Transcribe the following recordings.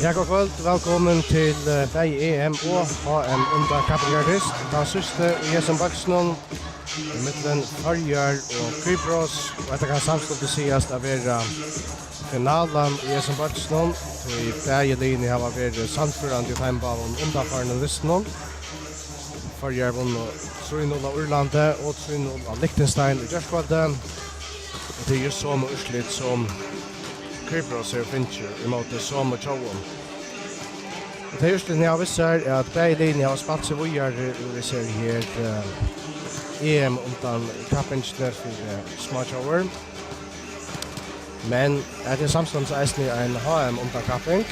Ja, god kvöld. Velkommen til begge EM og HM under kappingartist. Den siste i som Baksnon, mittlen Farjar og Kypros. Og etter kan samstått sies av finalen i som Baksnon. I begge linje har vært sandførende i heimbalen underfarende listen. Farjar vunnet 3-0 av Urlandet og 3-0 av Liechtenstein i Gjørskvaldet. Det er just sånn urslit som Kypros er fincher imot det som og tjoen. Det er just det jeg visser er at begge linjer har spalt seg videre vi ser her EM undan kappingene for smartshowere. Men det er samstånds eisende en HM undan kapping.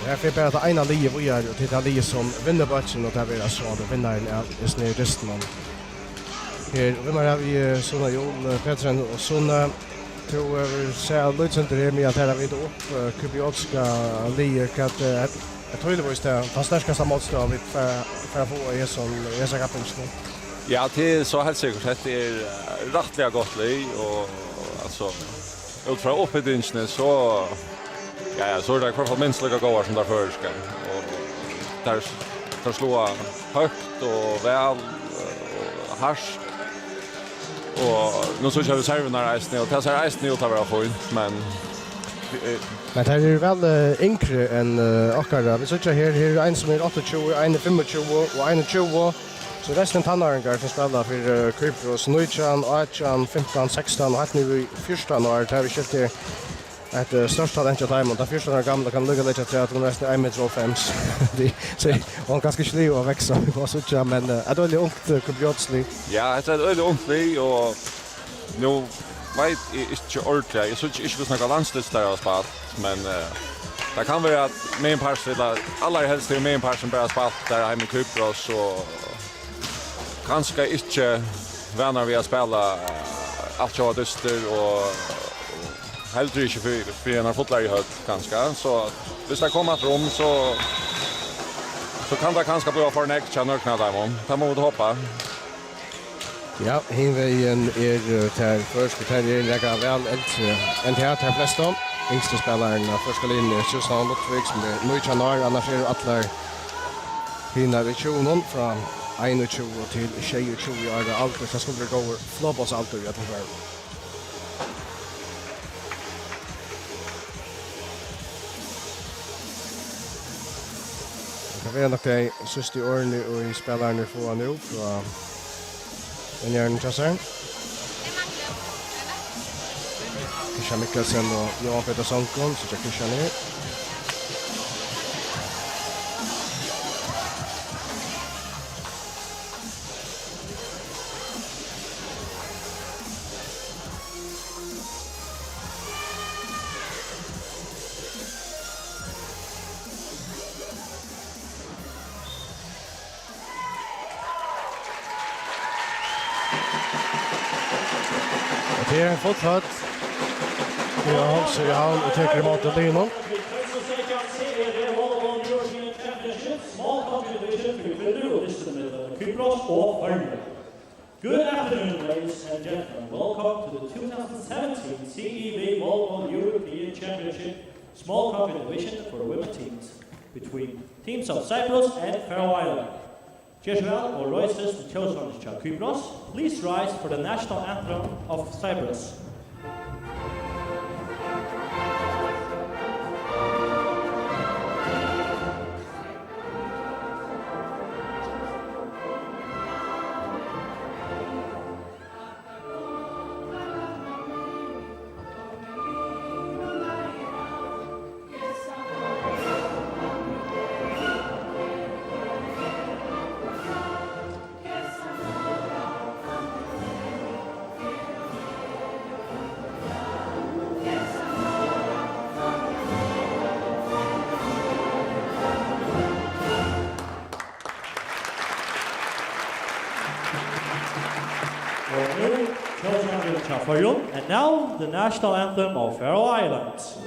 Her får bare det ene livet videre og til det livet som vinner bøtsen og det er så at vinneren er sned i risten. Her vinner vi Sunna Jol Petren og Sunna. Vi ser Lutsenter her med at her har vi opp kubiotska lier at jeg tror det var den sterkaste motstånd vi får få i sånne kappingene. Ja, det är så helt säkert. Det är rättliga gott lig och alltså utifrån uppbyggningen så så är det i alla fall minst lika goda som där förr ska. Och där slå högt och väl och harskt. Och nu så kör vi serverna resten och det är resten ut av våra fint men det är väl yngre än akkurat. Vi ser här en som är 28, en 25 och en 20. Så resten tannaringar som spelar för Kypros, Nujcan, 18, 15, 16 och helt nu i 14 år. Det har vi köpt ett störst talent av Diamond. Den 14 år gamla kan lugga lite till att hon resten är 1,5 meter. Hon ganska sliv att växa. Men det är väldigt ungt Kypriotsli. Ja, det är väldigt ungt vi och nu vet jag inte ordentligt. Jag tror inte vi snackar landstidsstär av spalt. Men det kan vara att min pers vill alla helst är min pers som börjar spalt där hemma i Kypros och kanske inte vänner vi att spela allt jag dyster och helt inte för en fotboll i hög kanske så hvis det kommer fram så kan det kanske bli för näck channel knädamon. Ta mod hoppa. Ja, hinvägen till först till en lägga väl en här flesta yngste spelaren första linjen Susanne Lottvik som är mycket när annars är alla fina visionen från 21 till 22 år allt så skulle det gå floppas allt i alla fall. Det är nog det sista året och i spelarna får nu från den gärna chassar. Kisha Mikkelsen och Johan Peter Sankon så jag Kisha ner. Det är en fotfatt. Vi har hållit sig i halv och täcker emot det linan. Good afternoon, ladies and gentlemen. Welcome to the 2017 CEV Volleyball European Championship Small Cup Division for women teams between teams of Cyprus and Faroe Island. Jeshua or Royces, the chosen on the Kypros, please rise for the national anthem of Cyprus. And now, the national anthem of Faroe Islands.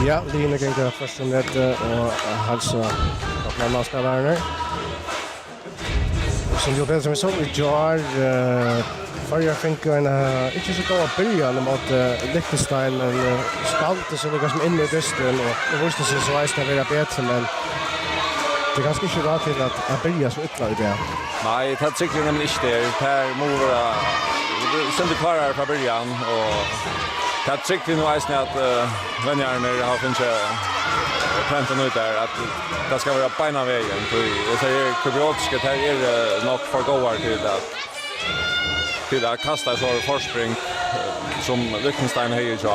Ja, Line ging det först som det och hälsa att man spelar nu. Som gjorde det som vi såg i jar förra finken inte så bra början mot Liechtenstein men spalte så det som in i dysten och det visste sig så att det var bättre men det är ganska inte rätt till att börja så ytterligare i det. Nej, det tycker jag nämligen inte det. Per Mora sen det klarar från början och det tycker vi nog att vännerna har funnit planten ut där att det ska vara beina vägen. Jag säger Kubiotska det är nog för gåar till att kasta så förspring som Liechtenstein har gjort.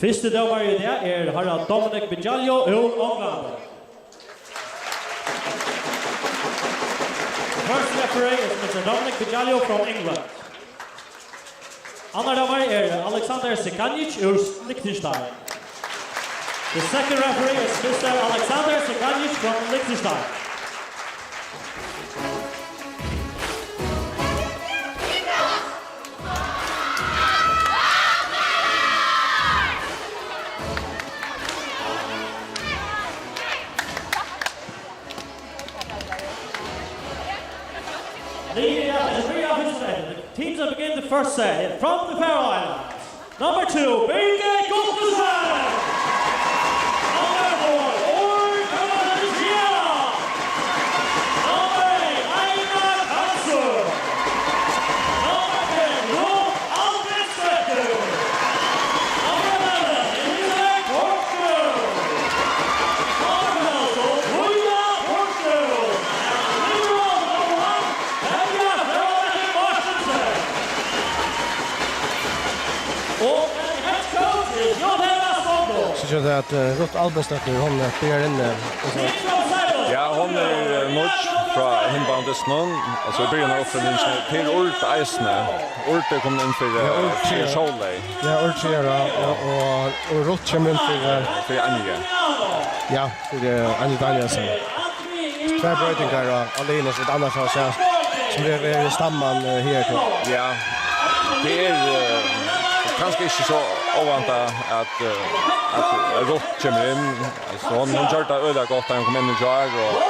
Første domare i det Harald Dominic Bijalio ur England. First referee is Mr. Dominic Bijalio from England. Andra domare Alexander Sekanic ur Liechtenstein. The second referee is Mr. Alexander Sekanic from Liechtenstein. Teams will begin the first set from the Faroe Islands. Number 2, Birgit Gustafsson. Number 4, Orkadisia. Number 8, Einar Karlsson. Number 10, Rolf Albridsdottir. Number 11, Elisabeth Horsfjord. Number 12, Julia Horsfjord. And liberal number 1, Helga Frøyland Marstensen. Och head coach is Johanna Skogo. Så jag att Rolf Albridsdottir hon spelar in Ja, hon är notch från hembandsnön. Alltså början av offensiven till Ult Eisne. Ult kom in för Solvay. Ja, Ultjera och Rolf kommer in för Anja. Ja, för Anja Danielsson. Två brötingar och Alina så annars har jag som det är stamman här till. Ja. Det är kanske inte så ovanta att Rolf kommer in. Så hon gör det öde gott när hon kommer in i jar och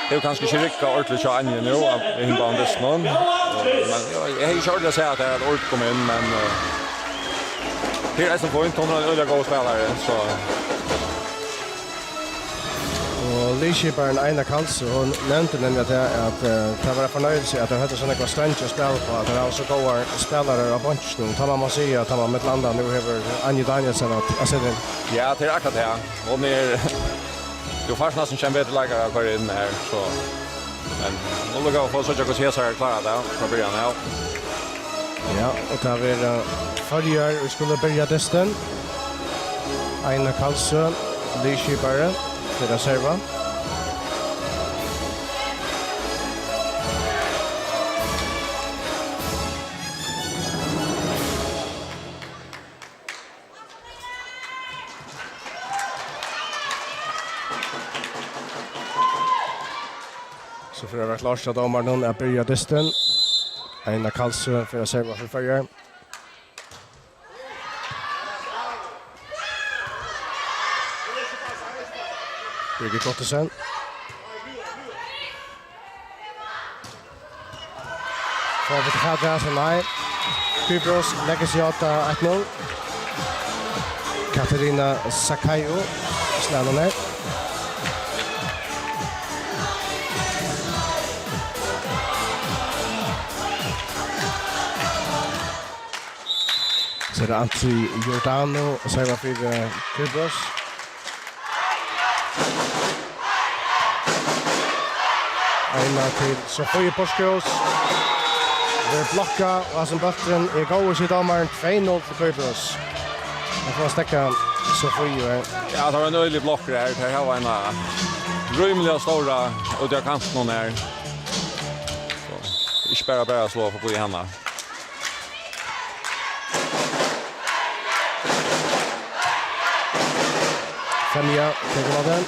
det är kanske inte riktigt ordentligt så Anja nu i hembandsnön. Men jag har inte hört att säga att det är Rolf kommer in men det är som point hon har öde gott spelare så Och Leishibaren Einar Karlsson hon nämnde nämligen att det var förnöjelse att det hade sådana strängt att spela på att det var så goda spelare av bunchen. Tar man säga att man med landa nu har Anja Danielsson att sätta in. ja, det är akkurat det. Hon är du fast nästan känner bättre lägga kvar in här så men nu lägger få så jag kan se så klara det från början här. Ja, och där vi följer vi skulle börja testen. Einar Karlsson, Leishibaren för att serva. Så för att vara klart så domar någon att börja testen. Einar Karlsson för att serva för förra. Birgit Gustafsson. Får vi till här så nej. Kypros lägger sig åt 1-0. Katarina Sakayo slänar ner. Så det är Antri Giordano och servar för Kypros. Einar till Sofie Poskos. Det blocka och alltså bollen är gås i domaren 2-0 för Kypros. Jag får stäcka Sofie. Ja, det var en öjlig block där. Det här var en rymliga stora ut av kanten här. Så inte bara slå på i henne. Femja, tänker man den.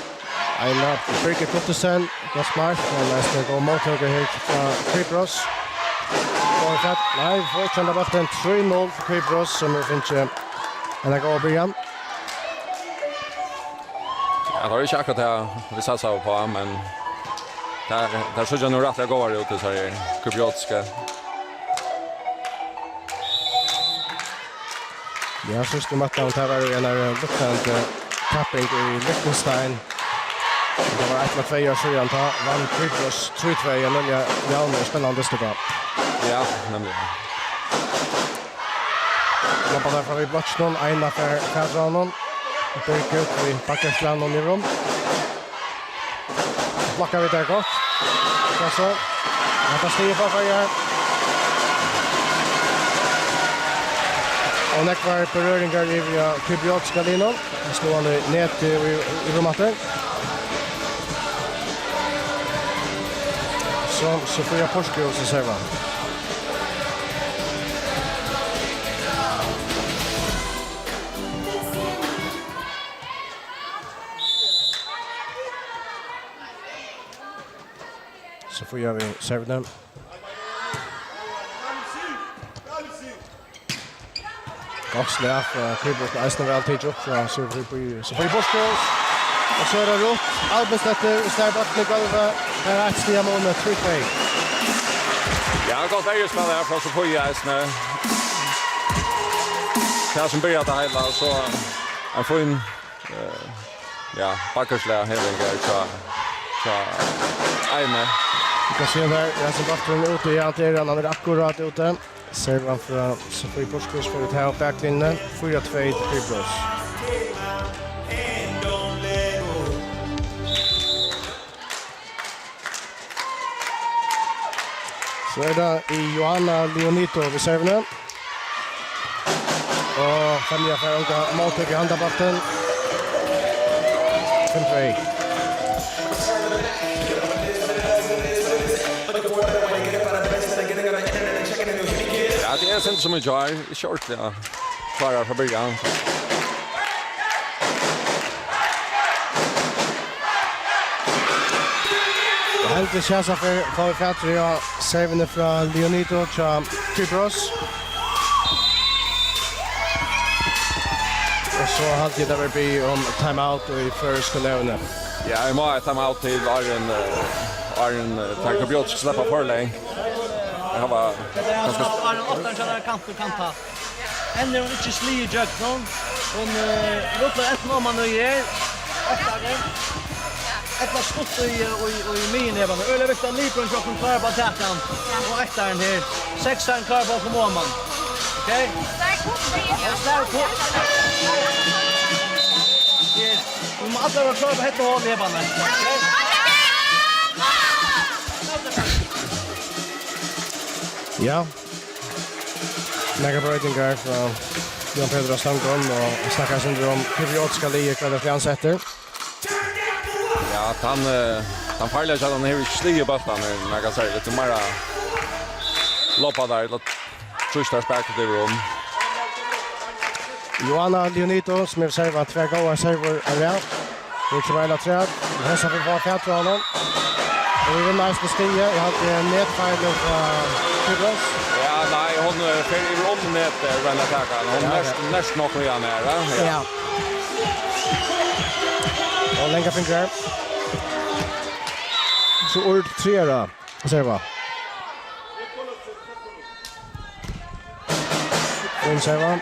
Einar Birgit Gottesen, det er smart, men det går mottaker her fra Kypros. Og fatt, nei, vi får kjenne ballen 3-0 for Kypros, som vi finner en god början. Ja, det är inte akkurat det vi satsar på, men där så jag nog rätt att gå ut så här Kypriotiska. Ja, system att han tar var en luktande tapping i Liechtenstein. Det var 1-2 år sedan vann Kypros 3-2 i en ja, spännande stund. Ja, nämligen. Lappar där från i Blockstone, Einar för Kadranon. Birgit i Backersland i rum. Blockar vi där gott. Så. Detta stiger på för och nekvar beröringar i Kypriotiska linan. Slår han ned i rummaten. Så Sofia Porskio som servar. Så får vi serven. Oxley för Kypros med Eisner väl tid upp så får vi Porskio. Och så är det rått. Albestetter, Stärback med golvet. Där är ett steg mål med 3-2. Ja, gott är ju spelare här från Sofia Eisner. Det som började det hela så en fin backersläge helvingar så Einar. Vi kan se där, jag ser backen ute i allt han är akkurat ute. Servan från Sofia Porskos för ett här och backlinjen. 4-2 till Kypros. Så är det i Johanna Leonito vid servenen. Och Fania för unga måltök i handabatten. 5-2. Ja, det är inte som en jar i short, ja. Klarar för början. Helt chans för Fatria serven från Leonito till Kypros. Och så hade det varit om timeout i första läget. Ja, jag må timeout till Arjen Kypriotisk släppa förläng. Jag var ganska Arjen 8 känner kanta. Ännu inte sli i Jackson. Hon rullar ett mål man nu ger. Ett var skott i minnevan. Öle viktar Libron som klarar på attacken. Och ettaren här. Sexan klarar på målman. Okej? Stark på. Vi måste alla klara på ett hål i banan. Ja. Mega brödingar från Jan Pedro Stankon och snackar sen om Kypriotiska liget vad det ansätter. Ja, han farliga att han är slig på bollen nu, man kan säga lite mer loppa där lite trustar sparket i rum. Johanna Leonito som är servat 2 goda server är det är väl att träd. Hälsa för var fett för honom. Och vi vinner nästa steg. Jag hade en nedfall från Kypros. Ja, nej, hon för om net väl attacka. Hon nästan nog igen här. Ja. Och längre fingrar. Så ord 3 då. Serva. En serva.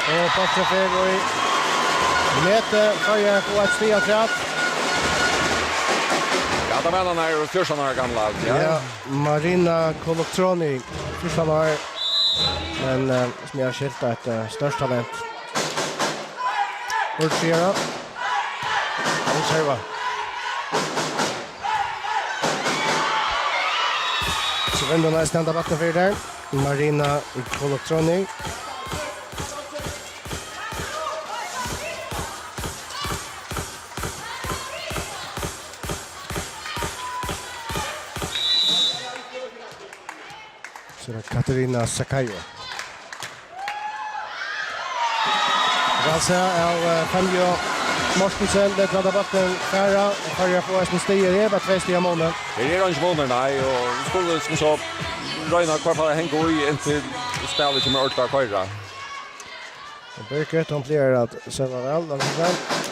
Och Patrick går i Nete följer på ett steg träd. Ja, det var den här 14 år gamla. Ja, Marina Koloktroni, 14 år. Men som jag har skilt ett störst talent. Urtsera. Och serva. Så vänder den stända vatten för där. Marina Koloktroni. Katarina Sakayo. Valsa av Fangio Mortensen, det drar backen färra. Färja får en stiger här, bara 2 stiger månen. Det är inte månader, nej, och skulle som så röjna kvar för att hänga i inte spelet som är orkar kvar. Birgit, hon blir att serva väl.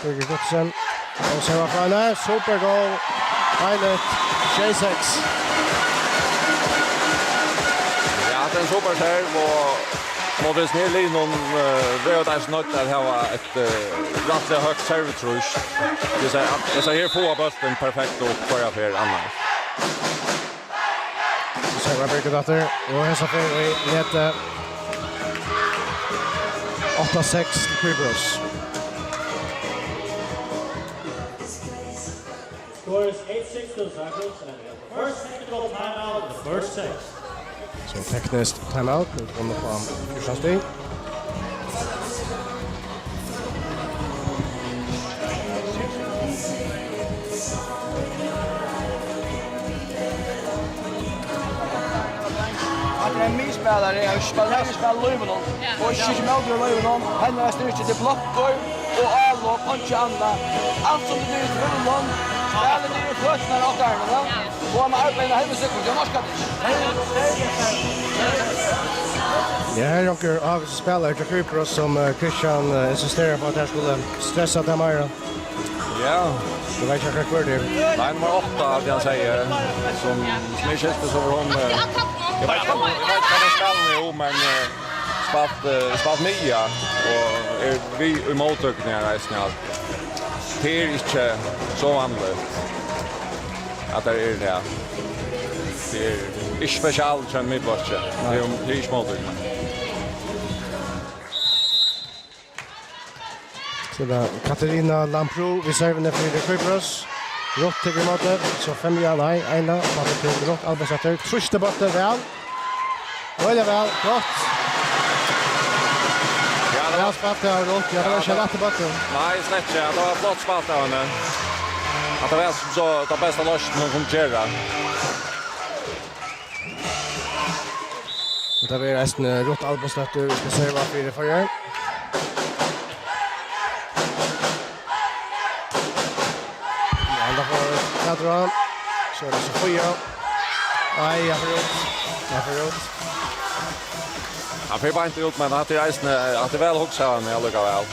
Birgit Gottsen. Och serva fram supergoal. Pilot, 26. Ja, det är en super här och Måvis Nilin och Rödas nöjt att ha ett rättligt högt servitrush. Jag säger här få bösten perfekt och kvar för annars. Serva Birgit Dotter. Och hälsa för i lete 8-6 till Krybros. Score is 8-6 to the Cyclones, and we have the first technical timeout of the first set. Så tekniskt timeout. Nu kommer fram Kristianstig. Det är en misspelare, jag spelar Löven och inte med Löven. Han har styrt till blockor och all och punch andra. Allt som det blir för någon. Spelar det i fötterna åt där. Och han arbetar hela sekund. Jag måste Ja, här råkar av spelare till Krybros som Christian insisterar på att det skulle stressa dem här. Ja. Du vet inte vad det är. Nej, nummer 8, det han säger, som är känns som hon... Jag vet inte vad det spelar nu, men spalt 9 och vi i måltökningen här resten av. Det är inte så vanligt att det är det. Det är inte speciellt som midbotchen. Det är inte måltökningen. Så där Katarina Lampro vi serverne för Krybros. Rott till Grimater, så 5 ja nej, ena, bara till Rott Albersätter. Truschte botten väl. Väl väl, gott. Ja, det var spalt där Rott, jag har inte lätt botten. Nej, slett inte. Det var flott spalt av henne. Att det var så det bästa lösningen hon fungerar. Det blir resten Rott Albersätter vi ska serva för förra. Kadra. Så är det Sofia. Nej, jag får ut. Han får bara inte ut, men att det är väl också här med alla väl.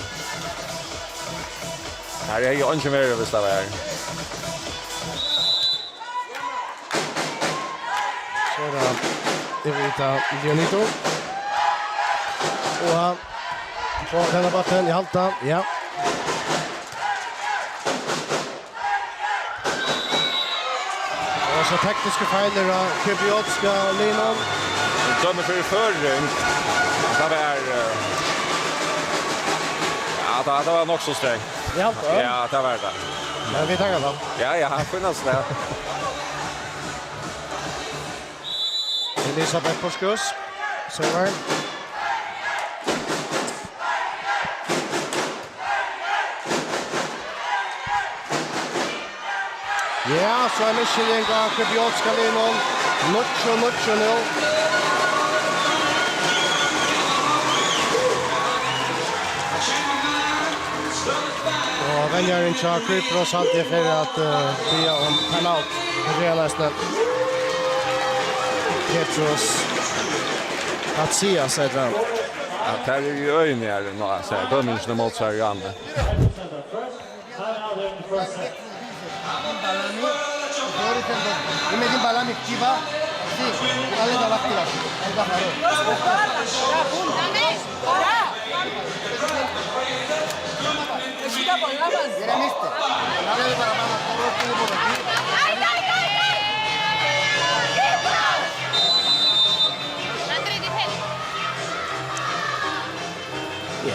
Här är ju inte mer över ställa här. Så är det Evita Leonito. Och på denna batten i halta, ja. Så tekniska fejler av Kypriotska linan. Dömer för förring. Det var ja, det var nog så strängt. Ja, det var det. Men vi tackar då. Ja, finnas det. Elisabeth Porskus. Server. Ja, så är Michelin gav Kypriotska linan. Mucho nu. Och väljaren tja Kypros alltid för att bya om timeout. Det är nästan Petros Katsias säger han. Ja, det är ju ögon här nu, så här. Dömningen mot Sverige. Y me di balami activa. Sí, dale da activa. Ahí va, Era este. Dale de para mano, todo por aquí.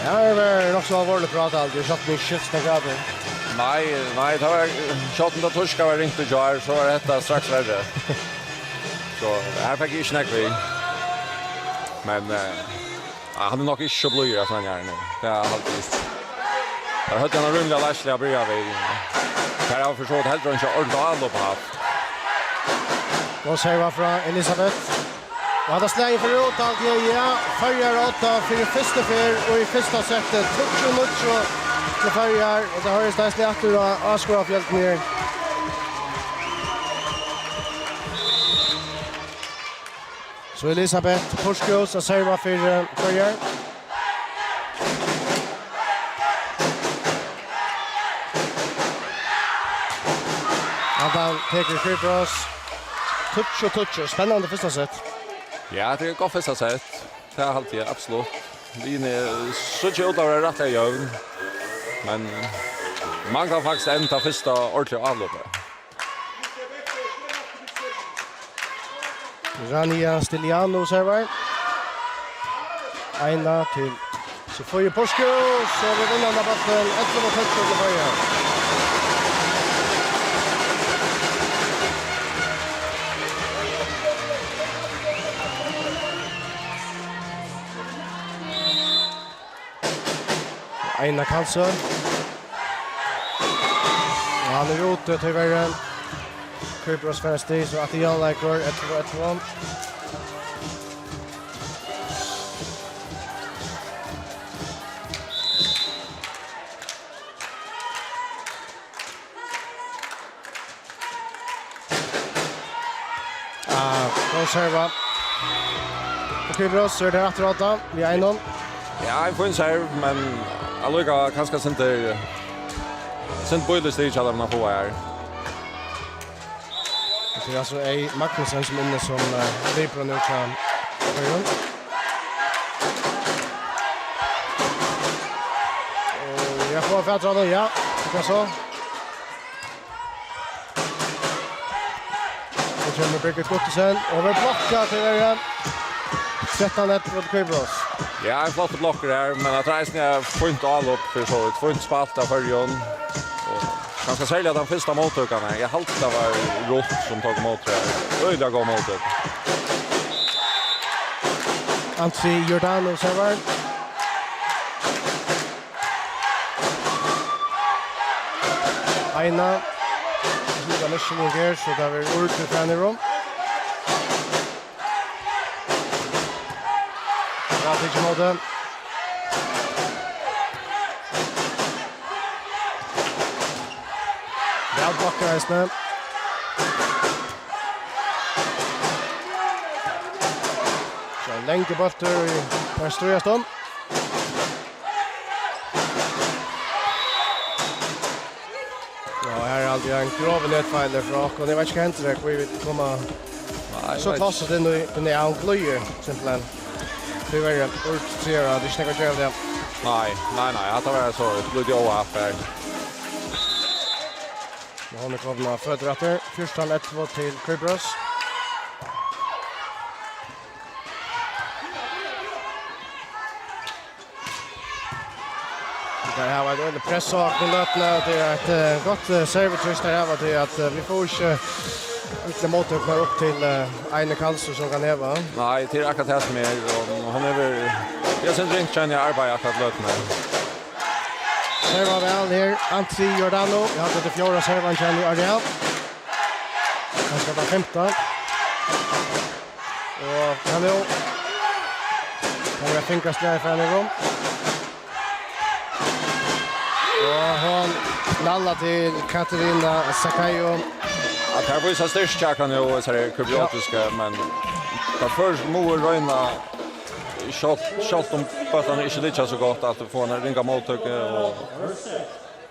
Ja, det var nog så allvarligt prat allt. Jag satt mig skjutsna grader. Nej, det var chatten där torska var ringt och jar så var detta strax värre. Så här fick jag snack vi. Men han är nog inte så blöjig sån här nu. Det är alltid. Jag hörde en rumliga Lashley börja vi. Här har försökt helt runt och ordentligt upp haft. Då säger vi från Elisabeth. Och hade släget för åt allt ja. Följer 8 för första för och i första sättet. Mucho till Färjar och det har ju ställt ner att avskåra fjällt ner. Så Elisabeth Porskos att serva för Färjar. Adam teker Kypros. Touch. Spännande första set. Ja, det är gott första set. Det är alltid absolut. Vi är så ut av det rätta jävn. Men man kan faktiskt ända första ordentliga avloppet. Rania Stiliano servar. Aina till Sofia Porskos. Så vi vinner den bollen. 11-12 till Färjar. Aina Karlsson. Han är ute till världen. Kypros första så att jag lägger 1-1. Då serva. Och Kypros så är det efter 8. Vi är innan. Ja, jag får en serv, men jag lyckas kanske inte sen bojler stage alla man får här. Det är alltså Magnussen som inne som Libro nu kan börja. Och jag får färdra ja. Det är så. Och kommer Birgit Gottesen över blocka till vägen. 13-1 mot Kypros. Ja, en flott blocker här, men att reisen är fint avlopp för så ett fint spalt av Färjön. Ganska särskilt att den första mottryckarna, jag halta det var Roth som tog emot det här. Öjda går mot det. Antwi Giordano servar. Aina. Sluta mission här så där vi går till Färnero. Ja, det är modden. Ja, blockar hästen. Så länge bolter i Perströjaston. Ja, här är alltid en grov nedfejler för oss. Och det var inte hänt det. Vi vill komma så klassat in i den här anklöjer, simpelthen. Det var ju urtserad, det är snäckar gärna det. Nej, att det var så, det blev ju oaffär. Nu har ni kommit fötter efter. 14-1 till Kypros. Det här var en presssak i lötna. Det är ett gott servitryst här var det att vi får inte mottryckar upp till Aina Karlsson som kan leva. Nej, till akkurat här som hon är väl... Jag syns inte känner jag arbetar akkurat lötna. Serva väl här, Antwi Giordano. Jag hade det fjärde servan känner jag Ariel. Han ska ta 15. Och Kamil. Han vill finka slag för en gång. Och hon lallar till Katarina Sakayo. Att här visar styrstjärka nu och så här kubiotiska, men först må röjna kört om bötan inte lika så gott att få en ringa mottryck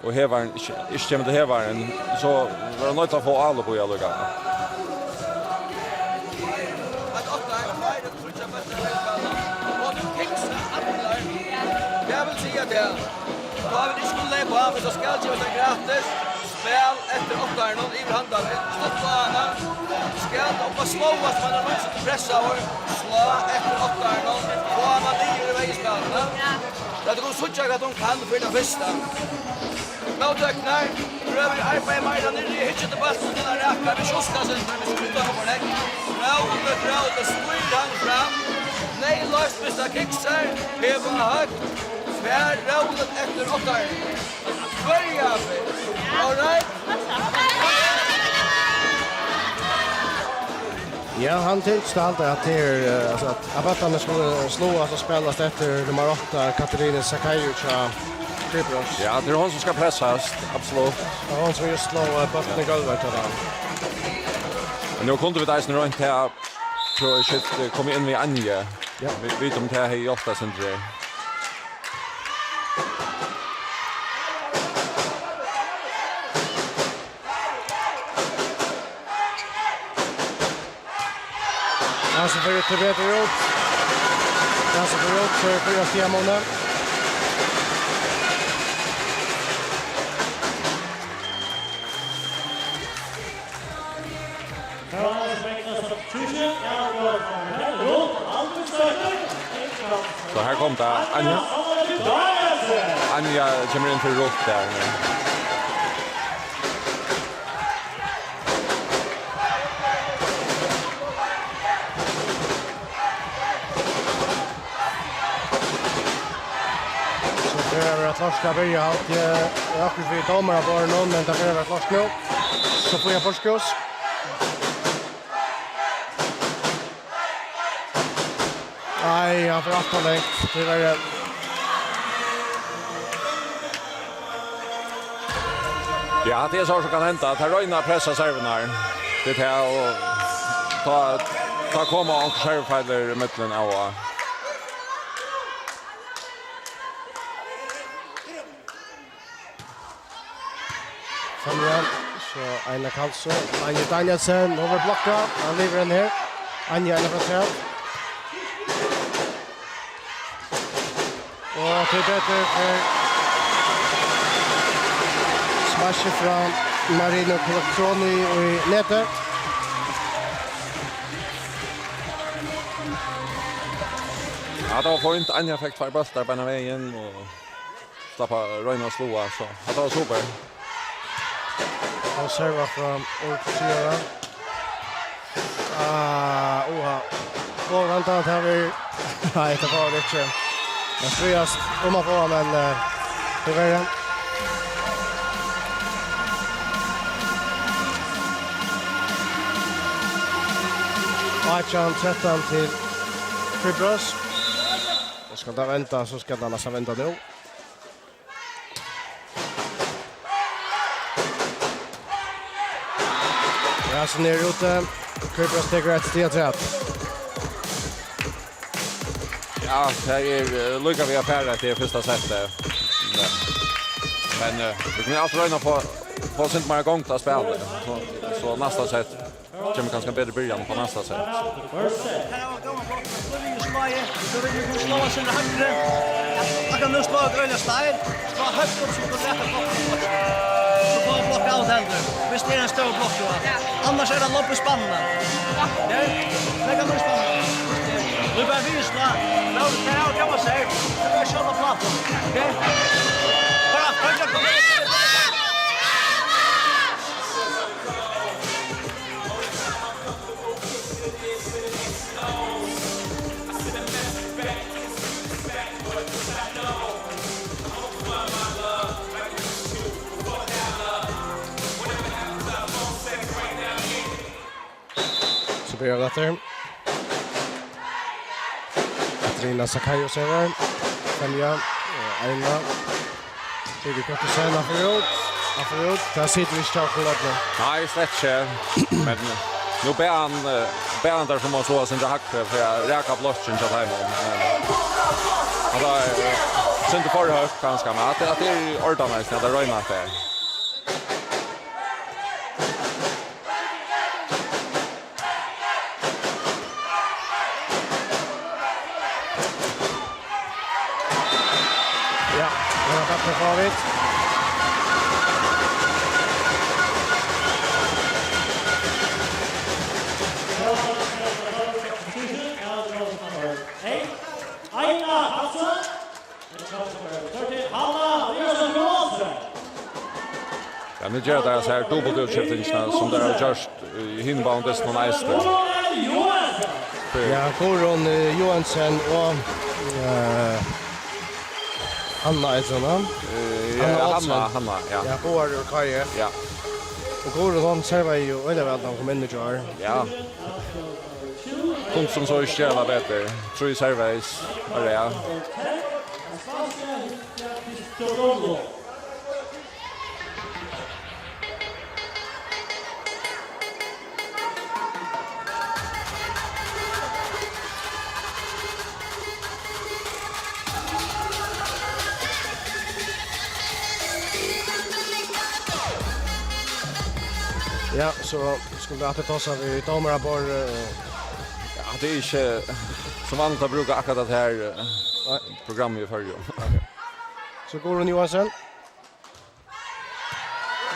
och hävaren, inte kommer till hävaren, så var det nöjt att få alla på i alla gånger. Jag vill säga det. Då har vi inte skulle på av så ska det vara gratis. Spel efter 8 någon i handen. Stoppa ska hoppa slås man har måste pressa och slå efter 8 någon. Och man ligger i vägspel. Ja. Det går så tjocka att de kan för det första. Mottöknar. Prövar arbeta med den i hitchet och bast den där räcker. Vi skjutsar sen för vi slutar på det. Bra, det sprider han fram. Nej, Lars Mr. Kickser. Det var högt. Tvär rollet efter 8. Börja vi. All right. Ja, han tyckte alltid att det är alltså att abattarna skulle slås och spelas efter nummer 8 Katarina Sakayo Kypros. Ja, det är hon som ska pressas, absolut. Och hon som just slår bollen i golvet till den. Men nu kunde vi där snurra inte här. Tror jag shit kommer in med Anja. Ja. Vi vet om det här i 8 centimeter. Alltså för att det bättre ut. Alltså för ut så för att jag måste. Carolina's making a substitution. Now goes from Hello. Alvin starter. Så här kom det Anja. Anja kommer in för rot där nu. Det är att Lars börja allt. Jag har ju domare bara någon men det är att Lars nu. Så får jag forskos. Nej, jag får att längt. Det är Ja, det är så som kan hända att Röjna pressar serven här. Det här och ta komma och servfighter i mitten av. Samuel, så Einar Karlsson, Anja Danielsen, överblocka, han lever den här. Anja är från och till bättre för smash från Marino Collectroni i nätet. Ja, då får inte Anja fick 2 bollar på vägen och stoppa Röjna slåa så. Det var super. Och serva från Ortega. Och vänta att här vi... Nej, det var det inte. Men friast om man får, men det var det. Achan 13 till Kypros. Och ska det vänta så ska det nästan vänta nu. Rasen ner ute. Kypros teker ett steg rätt. Ja, det är lycka vi affärer till första sättet. Men vi kan alltid röjna på sint mer gång att spela. Så nästa sätt kommer kanske bättre början på nästa sätt. Så vill du slå oss in i högre. Jag kan nu slå ett öjla steg. Slå högt upp så du rätt att blocka. Så får jag blocka allt äldre. Visst är det en stor block då. Annars är det lopp i spannet. Okej? Lägga nu i spannet. Nu börjar vi slå. Nu kan jag säga. Nu börjar jag köra plattan. Okej? Bara, kom. Börjar det. Katrina Sakayo server. Följa. Aina. Det är gott att säga förut. Där sitter vi start på ladden. Nej, slätt men nu ber han där som måste slå sin hackre för jag räkar blocken till hemma. Och då är inte för högt ganska men att det är ordentligt när det röjnar där. Farligt. Aina Karlsson. Ja, nu gör det så här dubbelutskiftningarna som det har gjort i hinbandet från Eister. Ja, Goron Johansson och Hanna är såna. Hanna, ja. Ja, Boar och Kaje. Ja. Och Goron hon servar ju eller väl de kommer in i jar. Ja. punkt som så stjärna bättre. Tror servis. Area. Ja, så skulle vi att ta oss av i domarabor. Ja, det är inte som vanligt att bruka akkurat det här programmet i förrjun. Så Goran Johansson.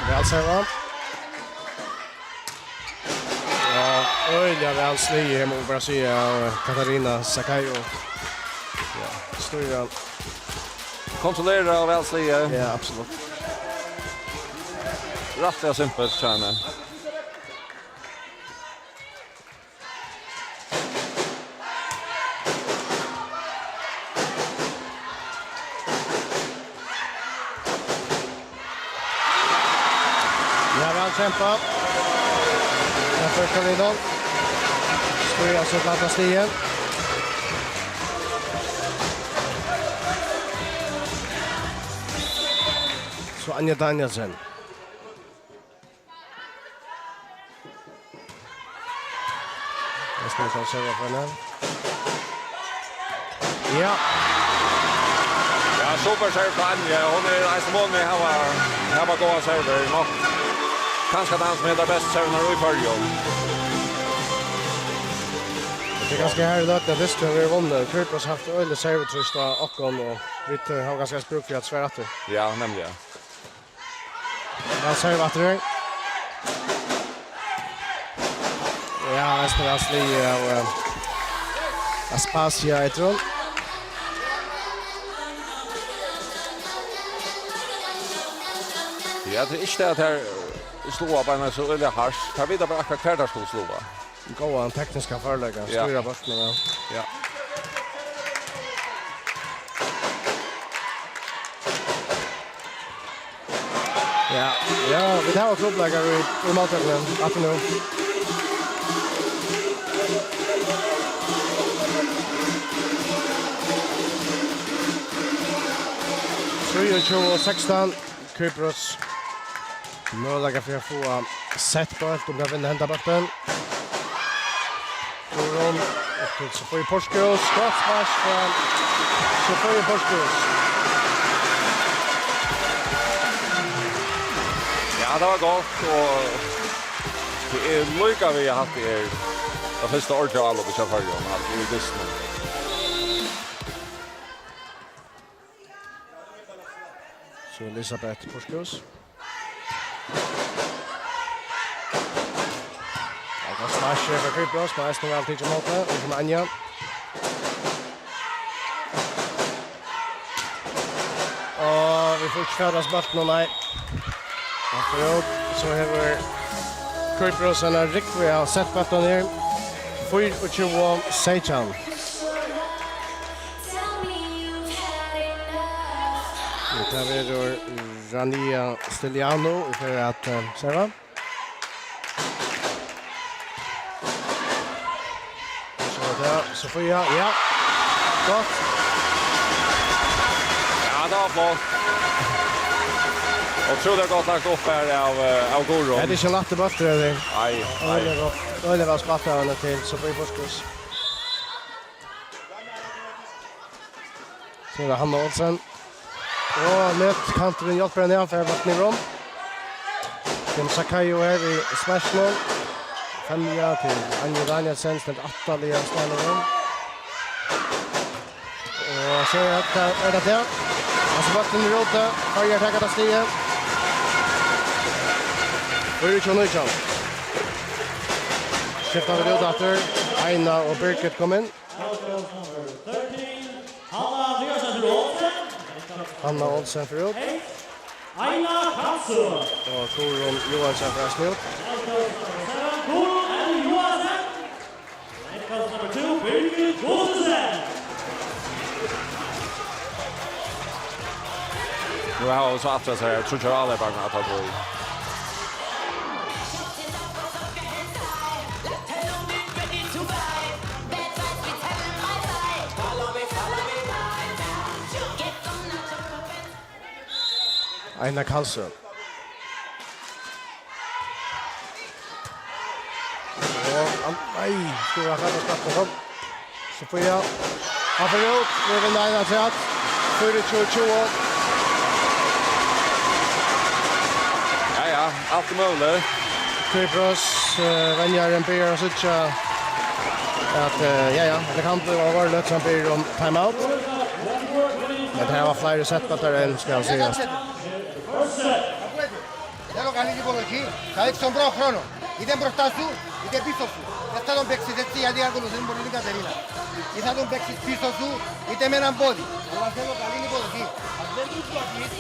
Väl serva. Ja, öjliga väl slig hem och bara säga Katarina Sakayo. Ja, styra. Kontrollera och väl sliga. Ja, absolut. Rättliga simpelt tjänar. Kämpa. Den första ridon. Står alltså platta stigen. Så Anja Danielsen. Jag ska ta serva för henne. Ja. Ja, super serve på Anja. Hon är nästan mål med här var goda server. Kanske den som heter bäst servnar i förrjun. Det är ganska härligt att det visst vi har vunnit. Kripos har haft öjlig servetrust av Ockon och Ritter har ganska spruk för att svära till. Ja, nämligen. Han servar till dig. Ja, nästan Asli och Aspasia, jag tror. Ja, det är inte det här slåa bara så eller harsh. Här vet jag bara att kvartar skulle slåa. Goda tekniska föreläggar, styra börsen. Ja. Ja, vi har klubbläggar i måltävlingen. Att nu. och 16. Kypros. Möjliga för att få setbult om jag vinner hända bollen. Goran och så får ju Porskos skottsmash från så får ju Porskos. Ja, det var gott och det är lika vi har haft det första året jag alla på förrjun. Det är just nu. Så Elisabeth Porskos. Smash för Kypros, men nästan alltid till mål och som Anja. Och vi får inte föras bort någon nej. Och förut så har vi Kypros en riktigt har sett bort den här. 24 Seichan. Nu tar vi då Rania Steliano för att serva. Sofia, ja. Gott. Ja, det var flott. Och tror det gott lagt upp här av Goran. Ja, det är inte lätt att bättre det. Nej. Det var spatta henne till Sofia Porskos. Så är det Hanna Olsen. Och lätt kanten hjälper henne igen för att vattna ner om. Kim Sakayo här i Smash-mål. 5 till Anja Danielsen, ställt 8 liga ställningen. Och så är det där. Alltså vatten i rådde, Arjar tackar av stigen. Och Rikson Nykson. Skiftar vi ut efter. Aina och Birgit kom in. Hanna Olsen för ut. Aina Katsu. Och Goran Johansson för slut. Number 2, Birgit Goldsen. Nu har jag så attras här. Jag tror inte alla är bara att ta på. Einar Karlsson. Nej, stora framskott. Sofia. Aferot, vi vinner en attrat. 4-2-2. Ja, allt är möjligt. Kypros, vänjaren ber oss utsa att, det kan bli överlöt som ber om timeout. Men det här var flera setbatare än ska jag säga. Δεν το καλή λοιπόν εκεί, θα δείξει τον πρώτο χρόνο. Είτε μπροστά σου, είτε πίσω σου. Δεν θα τον παίξεις έτσι γιατί ακολουθείς πολύ την Κατερίνα. Ή θα τον παίξεις πίσω σου, είτε με έναν πόδι. Αλλά θέλω καλή υποδοχή. Αν δεν τους δώσεις,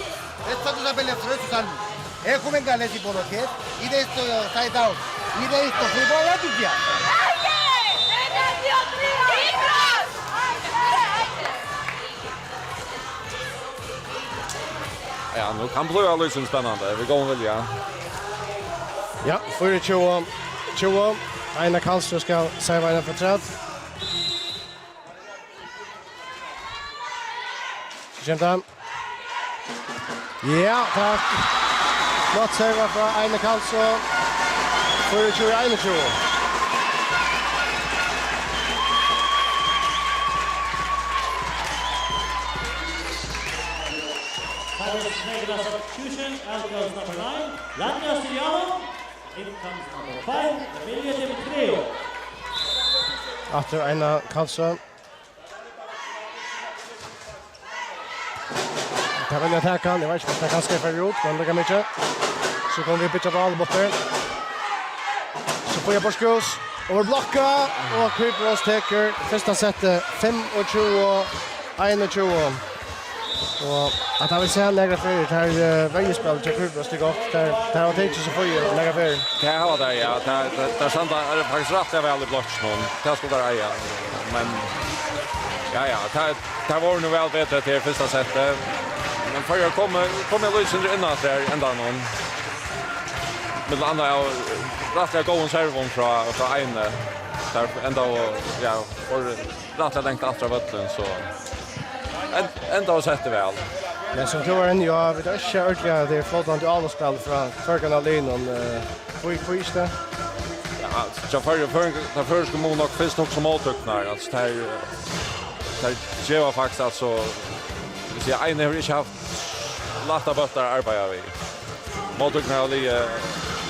έτσι θα τους απελευθερώσεις τους άλλους. Έχουμε καλές υποδοχές, είτε στο side out, είτε στο football, δεν τους διά. Ja, nu kan bli alldeles spännande. Vi går väl ja. Ja, 4-2. Einar Karlsson ska serva en för träd. Kända. Ja, tack. Flott serva från Einar Karlsson. 4-2. Negative substitution, out goes number 9, Rania Siriano. In comes number 5, Emilia Dimitriou. Efter Einar Karlsson. Det vill jag tacka. Jag vet inte vad det kan skriva ut, men det kan mycket. Så kommer vi pitcha ball bort där. Så får jag Borskus över blocka och Kypros täcker första setet 25-21. Och att han vill säga lägre för det här vägspel till Kypros det gott där har det så får ju lägre för. Det har det ja, där sända är faktiskt rätt väl i blocken. Det ska där ja. Men ja, det var nog väl bättre till första setet. Men för jag kommer lösa in att där ända någon. Med andra rätt gå en servon från Eine. Där ända ja, och rätt tänkt att vatten så ända har sett det väl. Men som tror en jag vet inte ordentligt det är flottande allspel från Förgan Alinon Quista. Ja, så för första mån och först också mottrycknar alltså där ger faktiskt alltså så jag Eine har inte haft lätta bötter arbeta vi. Mottrycknar är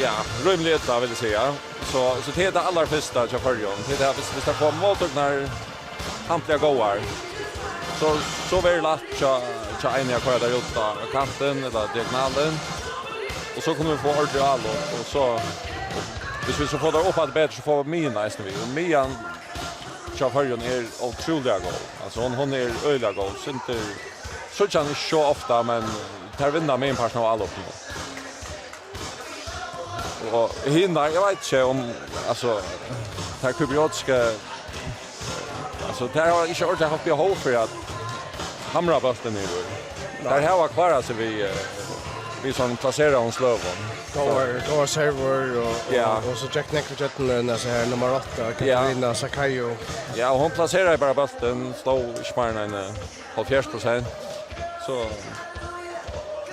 ja, rymligt vill jag säga. Så det är det allra första jag förjon. Det är hvis det får mottrycknar hampliga goar. Så väl lätt så en jag kör där ute på kanten eller diagonalen. Och så kommer vi få ordentligt allo och så hvis vi så får det upp att bättre så får vi mina nästan vi. Och Mian Chafarjon är otroligt god. Alltså hon är öliga god. Så inte så kan det så ofta men tar vinna med en person allo på. Och hinner jag vet inte om alltså tar Kubiotska alltså där har inte ordat haft behov för att hamra bollen nu. Där här var kvar alltså vi som placerar oss lövon. Går server och så Jack Neckerjetten när så här nummer 8 Katarina Sakayo. Ja, hon placerar bara bollen stå i sparna 70%. Så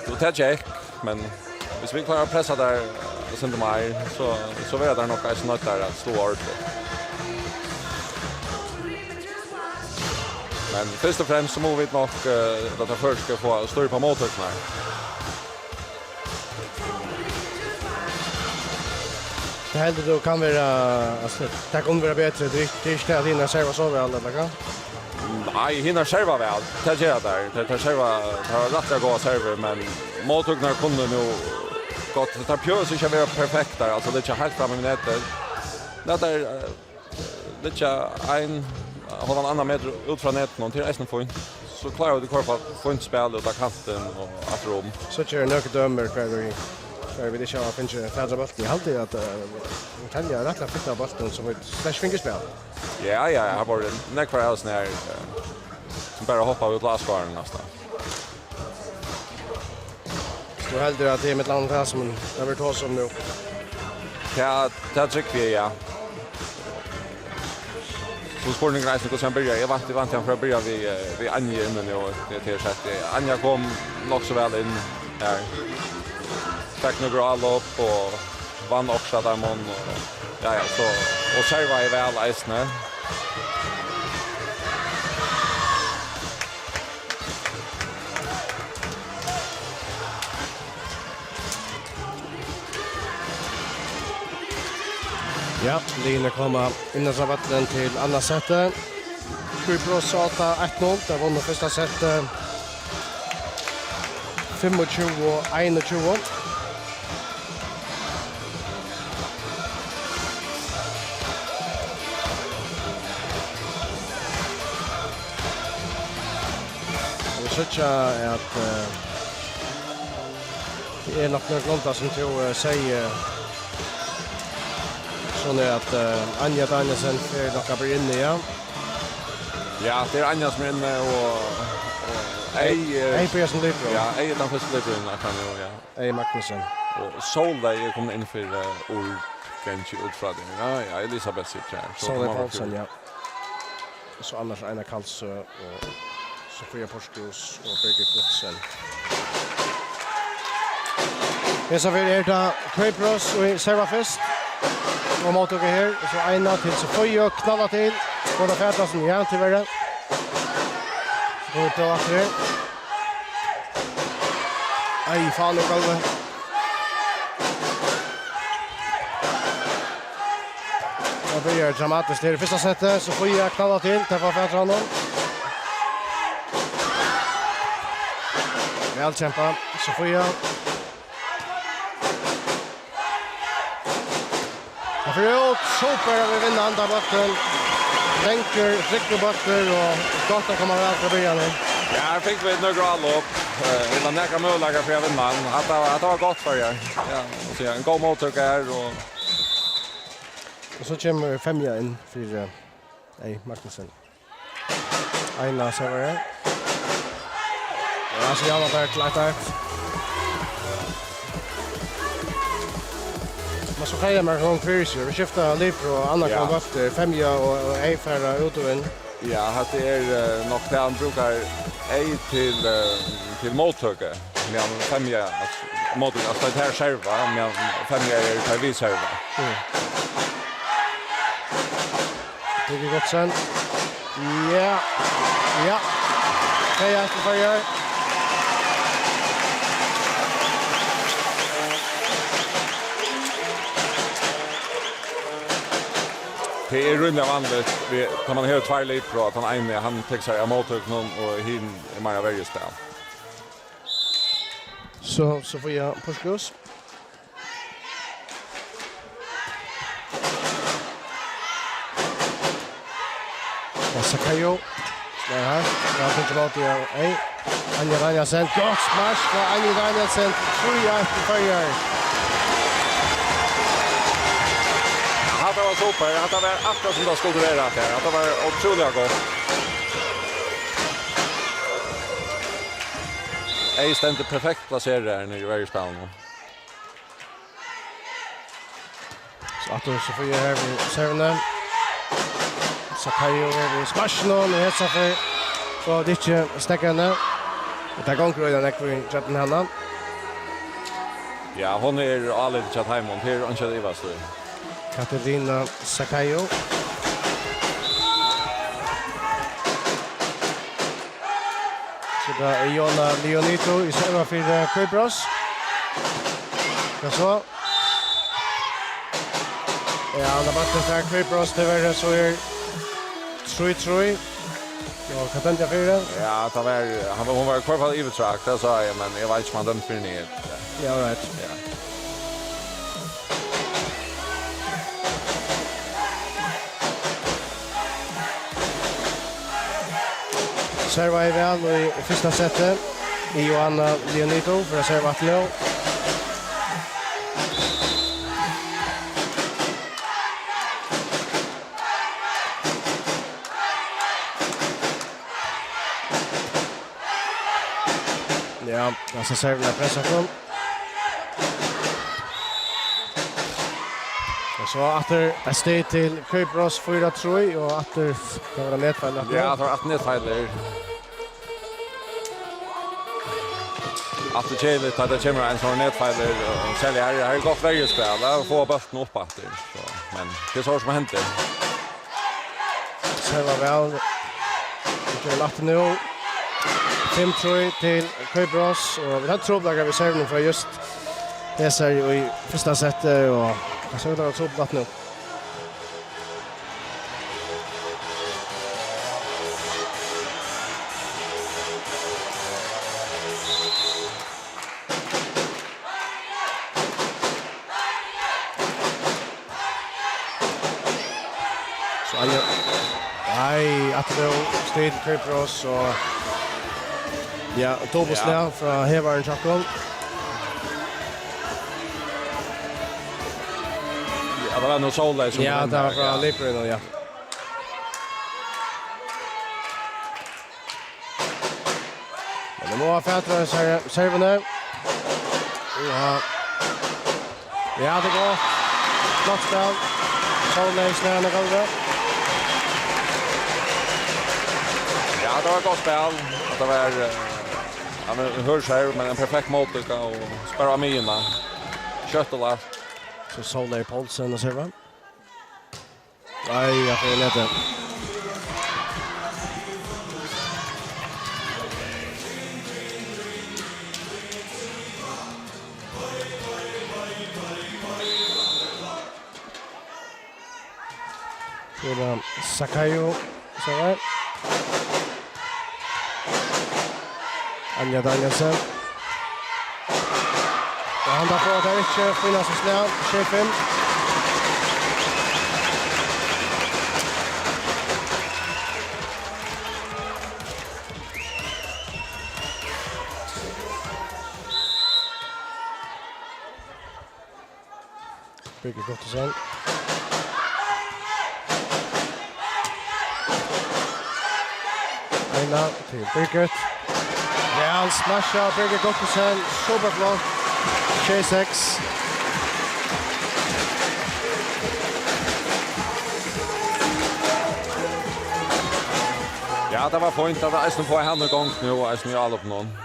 då tar Jack men hvis vi klarar pressa där sen de är så är det nog kanske något där att slå ordentligt. Men först och främst så må vi nog att det först ska få större på motorknar. Det händer då kan vara alltså det kan vara bättre det är inte att hinna serva så väl eller kan? Nej, hinna serva väl. Det gör där. Det serva har rätt att gå server men motorknar kunde nog gott det pjös inte vara perfekt där. Alltså det är inte helt fram i nätet. Det är en har en annan meter ut från nätet någon till resten får så klarar du kvar på att få inte spela ut av kanten och att rom. Så kör nöke dömer för vi det kör finns ju färdra bollen. Jag alltid att kan jag rätta fitta bollen som ett slashfingerspel. Ja, jag har varit näkvar alls när som bara hoppa ut lasskvarnen nästan. Så hellre att det är mitt land här som det vill ta som nu. Ja, det tycker vi ja. Så sporten gräs och sen börjar jag vant jag för att börja vi Anja innan och det är så att Anja kom nog så väl in här. Fick några all upp och vann också där man ja så och serva i väl isne. Ja, Line kommer innan vattnen till andra sättet. Kypros 8-1-0, där vann det första sättet 25-21. Vi ser att det är nog något som tror säger så nu att Anja Danielsen för några blir inne igen. Ja, det är Anja som är inne och Ej Persson Lipro. Ja, Ej den första Lipro kan ju ja. Ej Magnussen. Och Solveig är kommit in för ord kanske utfrågning. Ja, Elisabeth sitter här. Solveig Paulsen, ja. Så annars Einar Karlsö och Sofia Porskus och Birgit Knudsen. Dessa vill det Kypros och Servafest. Och mottog här så Einar till Sofia knallar till. Och då färdas som igen till värre. Så går vi på att det. Aj, fan och galve. Det blir dramatiskt. Det är det första sättet. Sofia knallar till. Träffar färdas honom. Välkämpa. Sofia. Och för ut, super vi vinner andra botten. Länker, tryckbotter och gott kommer väl för början. Ja, här fick vi några all upp. Vi var nära möjliga för att vinna. Att det var gott för er. Ja, och så en god mottryck här och så kommer Femja in för Magnussen. Einar serverar. Ja, så jag var där klart där. Men så kan jag med gång för vi skiftar Lipro och andra kom efter Femja och Eifärra utoven. Ja, det är nog det han brukar ej till mottrycket. Men Femja mottryck alltså det här serva men Femja är det vi serva. Det går gott sen. Ja. Ja. Det är för jag. Det är rymligt vanligt. Kan man höra två lite bra att han tar sig emot någon och hin är mer väldigt spel. Så får jag Porskus. Sakayo. Det här. Jag har inte låtit jag. Anja Danielsen. Gott smash för Anja Danielsen. 3-1 för Färjör. Det var super. Det var akkurat som det skulle vara här. Det var otroligt gott. Ej ständigt perfekt placerad där när det var i spelen. Så att så får jag här vid servern. Sakayo här vid smashen och hetsa för så det inte stäcka henne. Det går inte att räcka vid chatten henne. Ja, hon är alldeles chatt hemma. Här är inte det värsta. Katarina Sakayo. Så det är Jonna Leonito i serva för Kypros. Ja så. Ja, andra backen för Kypros. Tyvärr så är 3-3. Ja, Katanja 4. Ja, hon var kvar på Ivertrack, det sa jag, men jag vet inte om han dömt för ner. Ja, right. Ja. Serva är väl i första sättet i Johanna Leonito för att serva att nå. Ja, alltså servarna pressar från. Och så åter är steg till Kypros 4-3 och åter kan vara nedfall. Ja, för att nedfall. att det kärligt att det kommer en sån nätfiler och sälja här gott vägspel och få bollen upp att det så men det är så som händer. Serva väl. Det är lagt nu. 5-3 till Køybros och vi har troblagar vid serven för just det ser ju i första setet och jag såg det var troblat nu. Så nej, att det stod Køybros och ja, Tobos där från Hevaren Chakon. Ja, det var nog Solveig som Ja, det var från Lipperen, ja. Men det må ha fätra serverne. Ja, det går. Flott spel. Solveig snärna golvet. Ja, det var gott spel. Det var han hörs här men en perfekt måltid och spara mina. Köttla. Så Solveig Poulsen och serva. Nej, jag får lite. Så Sakayo så där. Anja Danielsen. Och han där får det inte finnas så snäll. Chefen. Bygger gott och sen. Ena till Birgit. Real smashar Birgit Gottesen. Superflott. 26. Ja, det var fint att Eisen får henne igång nu och Eisen gör alla på någon.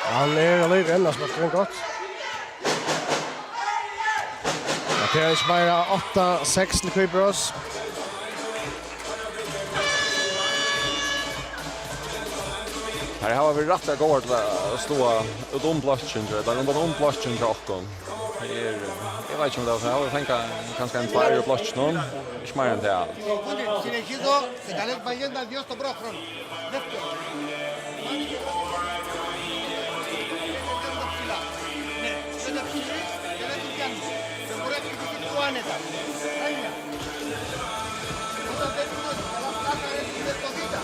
Han är live ända som har gått. Det är bara 8-6 till Køybros. Här har vi rätt att gå att stå ut omplåtsen eller under omplåtsen till Åkon. Jag vet inte om det var så. Jag tänker kanske en tvär i plåtsen någon. Inte mer än det allt. Συνεχίζω σε καλές βαγέντα 2 στον πρώτο χρόνο. Δεύτερο. Ναι, δεν τα ψηλεί και δεν του πιάνει. Δεν μπορεί να χτυπήσει πιο άνετα. Έννοια. Όταν δεν του δώσει καλά πλάτα έρθει με το δίτα.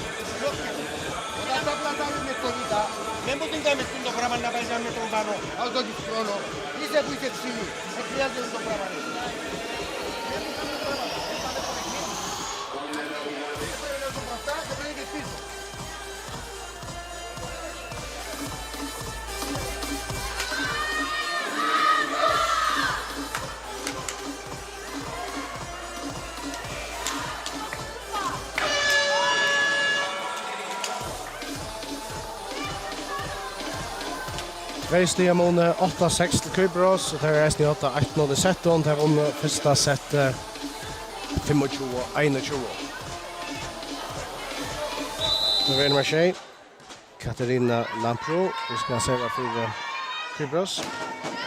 Όταν τα πλάτα είναι με το δίτα, δεν μου την κάνεις το πράγμα να πάει με τον πάνω. Αν το έχεις χρόνο, είσαι που είσαι ψηλή. Δεν χρειάζεται το πράγμα. Veistia måne 8-6 til Køybros, og det er resten i 8-8-0 i setten. Det er vunnet første sett 25-21. Nu är det med tjej. Katarina Lampro. Vi ska se vad för Køybros.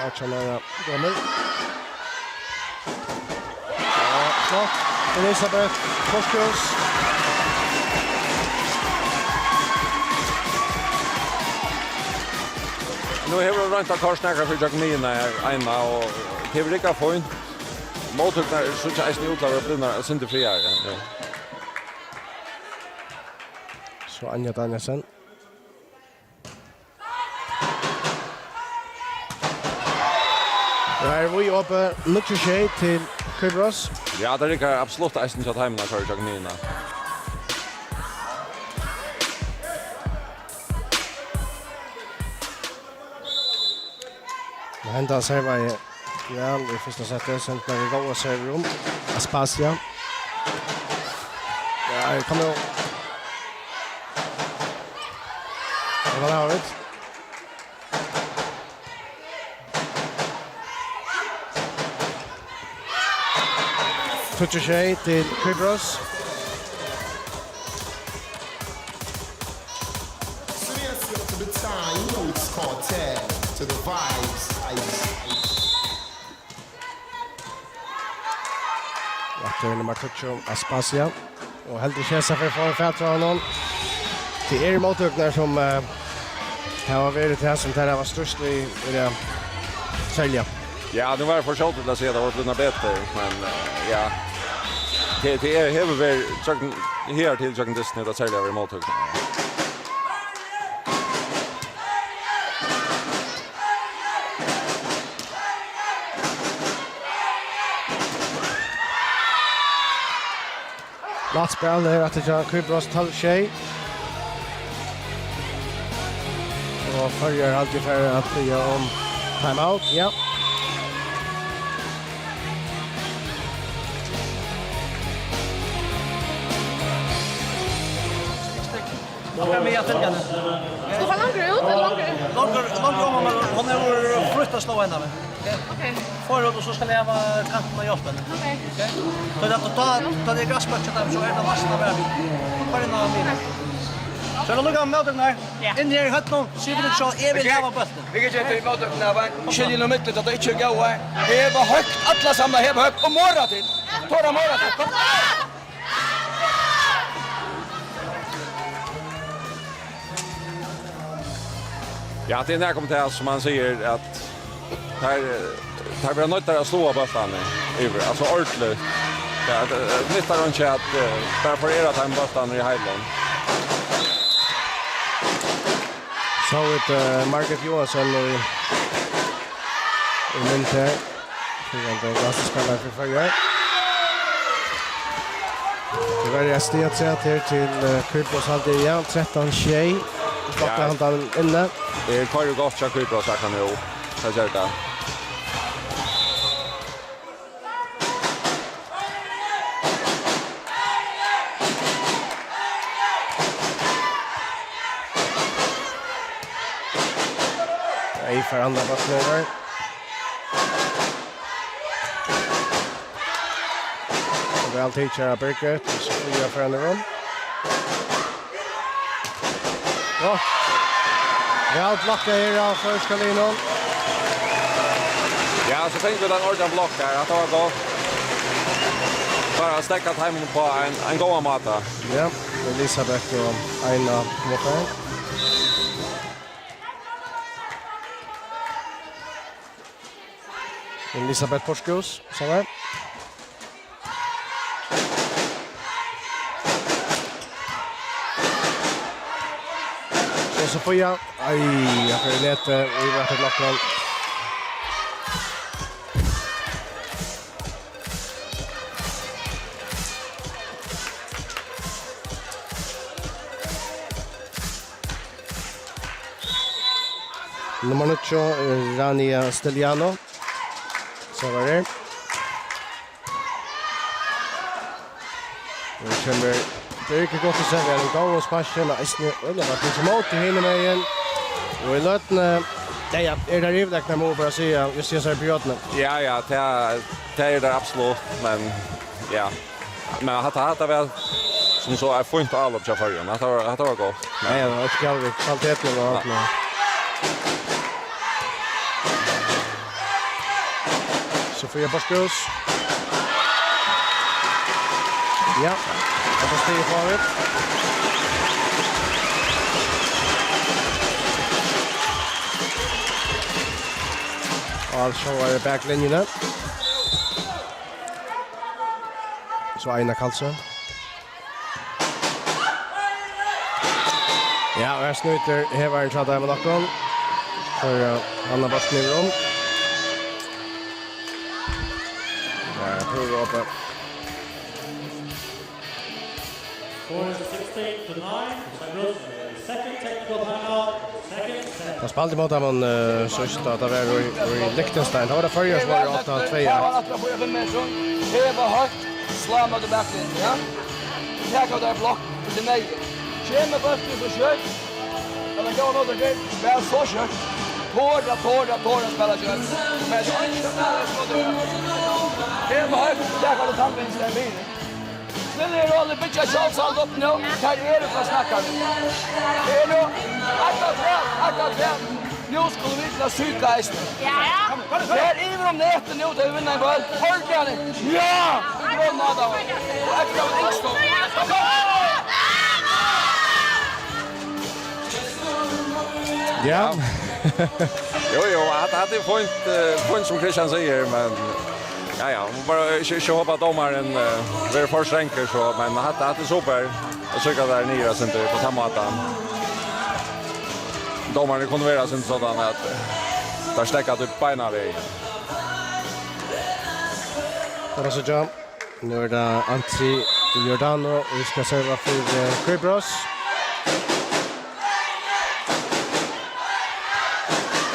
Artjana Gommel. Ja, flott. Elisabeth Koskjus. Nu har vi rönt att korsnäkare för Jagmina ena och det är lika fint. Måltöknar så att jag är utlagar och blir inte friare. Så Anja Danielsen. Här är vi uppe mycket tjej till Køybros. Ja, det är absolut eisen till att hemma för Jagmina. Det händer serva i Ja, i första sättet. Sen när vi går och server om. Aspasia. Ja, det kommer ju. Det var avigt. Touch tjej till Kribros. To the time, you know it's cartel. To the vibes, Vatten nummer 2 Aspasia. Och helt Kesa för en fält av honom. Det är motöknar som har varit här som det var störst i det sälja. Ja, det var för sent att se det var lite bättre, men ja. Det är väl här till Jack Disney att sälja över motöknar. Låt spel där att jag Kribros 12-tjej. Och följer alltid för att göra om timeout. Ja. Akkurat med följande. Ska vara längre ut eller längre? Långt om hon är fruktansvärt slå henne. Okej. Förut och så ska leva kanten av Jospen. Okej. Så det att det är gasmatchen där så är det nästan där. Bara en annan minut. Så då luggar med den här. In här hött någon. Se vi det så är vi här på bollen. Vi kan inte i mot öppna va. Skiljer nog mitt att det inte går. Det var högt alla samma här högt och morra till. Tora morra till. Kom. Ja, det är när kommer till som man säger att här blir nöjt att slå bollen över. Alltså ordentligt. Ja, det nyttar inte att perforera ta en bollen i Highland. Så ett Margaret Johansson i Minter. Det är ganska spelare för följer. Det var det sted sett här till Kribros hade igen 13-tjej. Stoppade han där inne. Det är Kairo Gottschalk Kribros här kan nu. Så ser det. I för andra backen över. Väl teacher Birgit, så får jag för andra rum. Ja. Väl blocka här av första linjen. Ja, så tänkte vi den ordentliga block där. Att det var gott. Bara stäcka timingen på en goda mata. Ja, Elisabeth och Aina Moffar. Elisabeth Porskus, så här. Och så får jag... Aj, jag får leta i vart ett lockmål. Nummer 9, Rania Steliano. Så var det. Nu kommer Birke gott att säga en gång och spascha med Isne eller vad det som åt henne med igen. Och i lötna det är där rivdäckna mål bara säga just det så Björn. Ja, det är det absolut, men ja. Men jag hade väl som så är fint all upp jag förrän. Det var gott. Nej, det var skallrigt kvaliteten och allt med. Sofia Borskus. Ja, det var steg förut. Alltså är det backlinjen. Så Aina Karlsson. Ja, här snuter här en chatta med Lockon. För Anna Bastnivrom. Där tror jag på. Score is 16-9. Cyprus, second technical timeout. Second set. Da spalte mot dem sørst at det var i Liechtenstein. Da var det førre som var 8-2. Det var att få 5 meter. Det var högt. Slå mot det backlinjen, ja. Jag har där block till nej. Kjem bollen så kött. Eller går något där. Väl så kött. Tårda spela kött. Men det är inte där så det. Det var högt. Jag har det tanken där bil. Snälla är alla bitcha shots all upp nu. Tar er för snackar. Det är nu. Akkurat. Nu skulle vi till Sydgeist. Ja. Det är even om nätten nu till vinna en boll. Hörkane. Ja! Bra Nada. Och efter extra. Ja. Jo, att det är point som Christian säger, men ja, bara inte hoppa att domaren blir för stränker så, men att det är super. Och så där nere sen på tamatan. Domaren konverterar sig sådan att där stäckat upp benen vägen. Det var så jam. Nu är det Antri Giordano och vi ska serva för Krybros.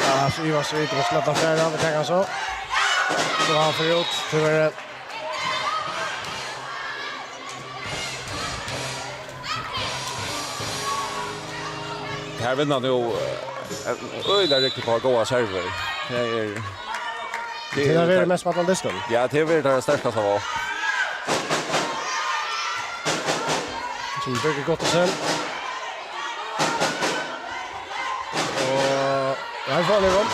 Ja, så Ivar så ute och släppa färra, vi tänker så. Så har han för ut, tyvärr. Här vinner nu öjda riktigt på goda server. Det är det mest mattan listan. Ja, det är det starkaste av allt. Som bygger gott och sen. Och jag får det om.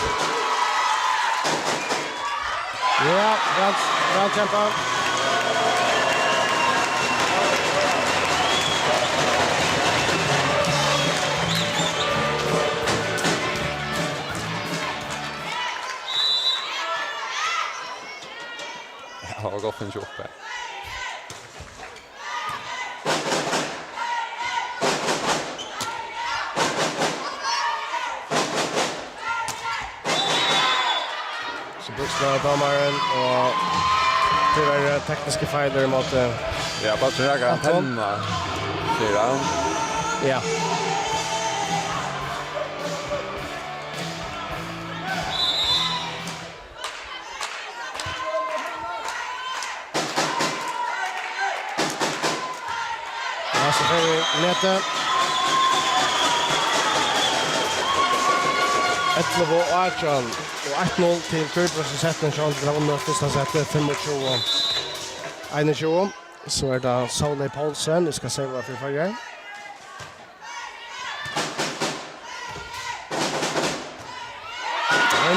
Ja, bra kämpa. Ja, vad gott en jobb här. Så buxlar domaren och tyvärr tekniska fejler mot Ja, bara så jag kan tända. Ser han. ja. Ja, så får vi leta. 11 och 18 och 1-0 till Krybros i setten. Sean till under första setet 25-21. Så är det Solveig Paulsen. Vi ska se vad för förra.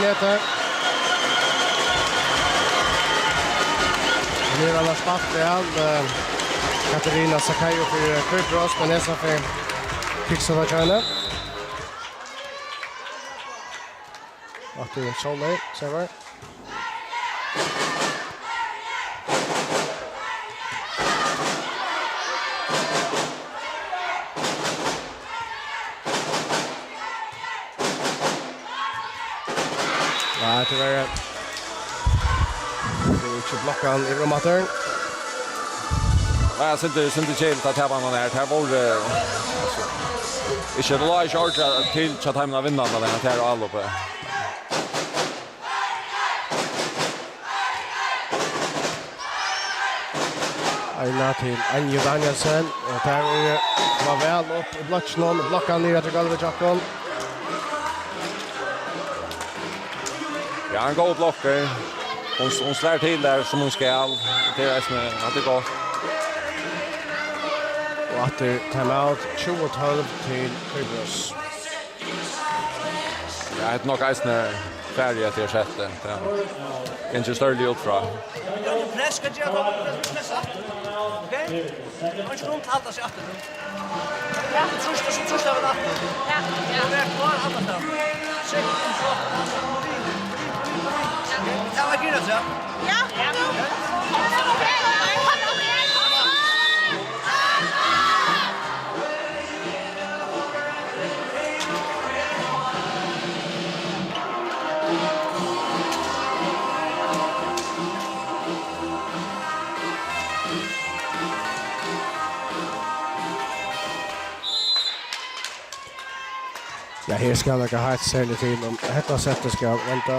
Leta. Nu är alla spatt Katarina Sakayo för Krybros, men nästan för Krigsöverkörande. Åter Solveig, server. Ja, tyvärr. Det är inte blockan i rummattern. Ja, jag syns inte chilt att här man är. Här var det inte det lär short till Chatham att vinna den här all uppe. Aina till Anjo Danielsen. Och där var väl upp i blockan ner till golvet Jackson. Ja, han går blocker. Hon slår till där som hon ska. Det är som att det går. Och efter timeout 20-12 till Krybros. Ja, det är nog eisne färdig att ersätta. Inte större ut från. Press ska jag gå press upp. Okej? Man ska inte hålla sig efter. Ja, så ska vi då. Ja. Det är kvar alla där. Check in så. Ja, vad gör du så? Ja. Ja, här ska jag ha ett särskilt till om detta sättet ska vänta.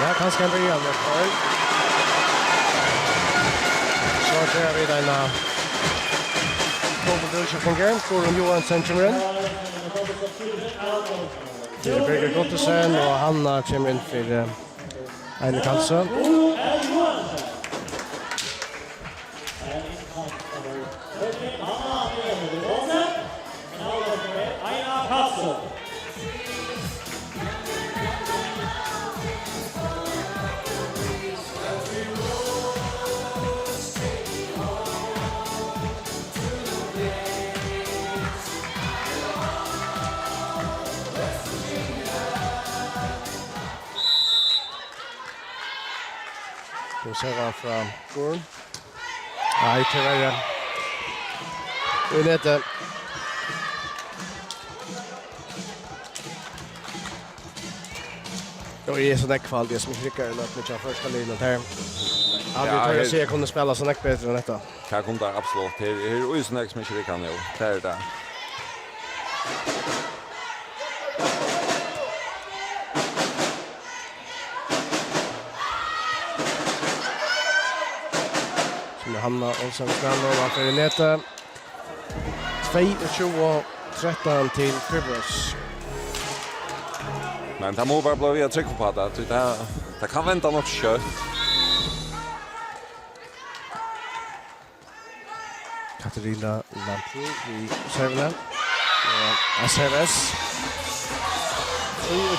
Ja, kanske en början med kvar. Så kör vi denna Koldulsjöfingern, Goran Johansson kommer in. Det är Birger Gottesen och Hanna kommer in för Eine Kalsson. Nu ser vi från Gorn. Nej, tyvärr. Vi vet det. Och i sån kval det som skickar en att mycket första linjen här. Aldrig tror jag se kunde spela så mycket bättre än detta. Kan kunna absolut. Det är ju sån som inte kan ju. Det är det. Hanna Olsen spelar för i nätet. 22-13 till Kribros. Men det må bara bli ett tryck på det. Det kan vänta något kött. Katarina Lampro i serven. SRS.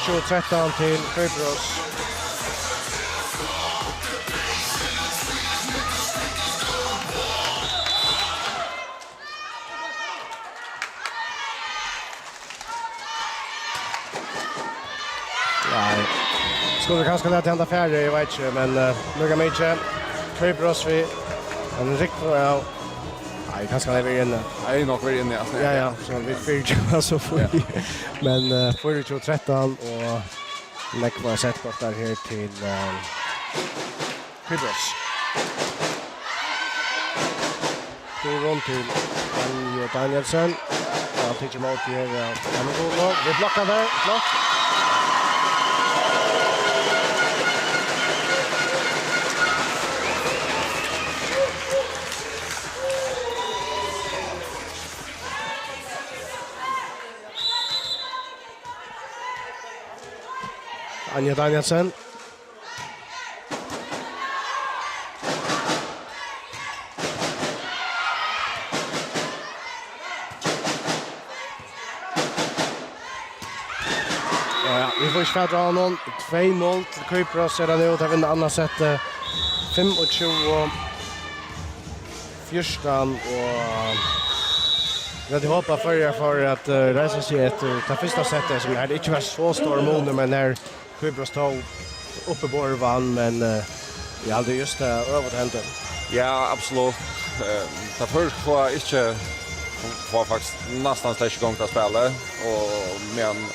22-13 till Kribros. Skulle kanske lätt hända färre, jag vet inte, men några mycket. Kribros vi en riktigt bra. Nej, kanske är vi inne. Nej, nog vi inne. Ja, så vi fyller så får vi. Men 22-13 och Lekvar sett bort där här till Kribros. Då runt till Anjo Danielsson. Han tycker emot här. Vi blockar där, block. Anja Danielsson. Ja, vi får inte färdra honom. 2-0 till Kribros sedan nu. Det har vi annars sett 25-14 och jag hade hoppat för att resa sig efter det första sättet som hade inte varit så stor månader men när Kribros tog uppe på vann men jag hade just överhänt. Ja, absolut. Det först var inte var faktiskt nästan släck igång att spela och men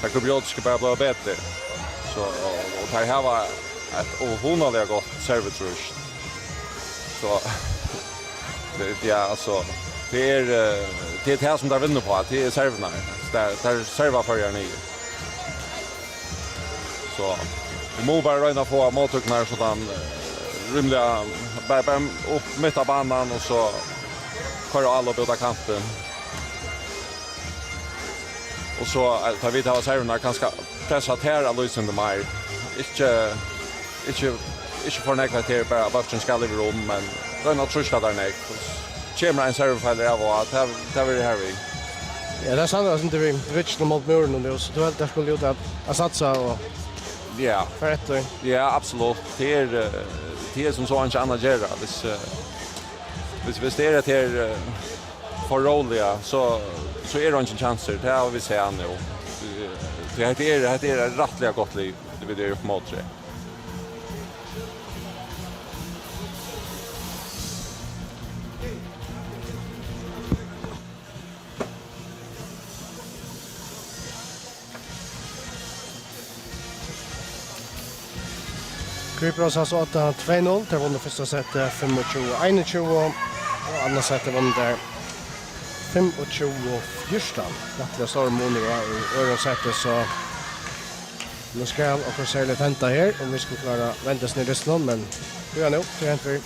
det Kribros ska bara bli bättre. Så och det här var ett ohånligt gott servicerush. Så det är alltså det är det här som där vinner på att det är serverna. Där servar för er ni. Så vi må bara röna på mottrycknar sådan rymliga bara upp mitt av banan och så kör alla båda kanten. Och så tar vi ta serverna kanske pressa här Louisen de Meyer. Inte för några kvarter bara bara ska live room men röna trusta där nej. Chamber en serverfile av och det var det här vi. Ja, det är sant inte vi rich mot muren och det så då det skulle ju att satsa och ja, för ett år. Ja, absolut. Det är som så inte annat göra. Hvis det är till för roliga så är det inte chanser. Det har vi sett nu. Det är rättliga gott liv det vill det på mot sig. Kribros har så att 2-0 till vunnit första set 25-21 Och andra sättet vann där 25-14. Rättliga stora månader i öron sättet så nu ska jag också säga lite hämta här om vi ska klara väntas ner i Ryssland men det är nu, det är inte vi.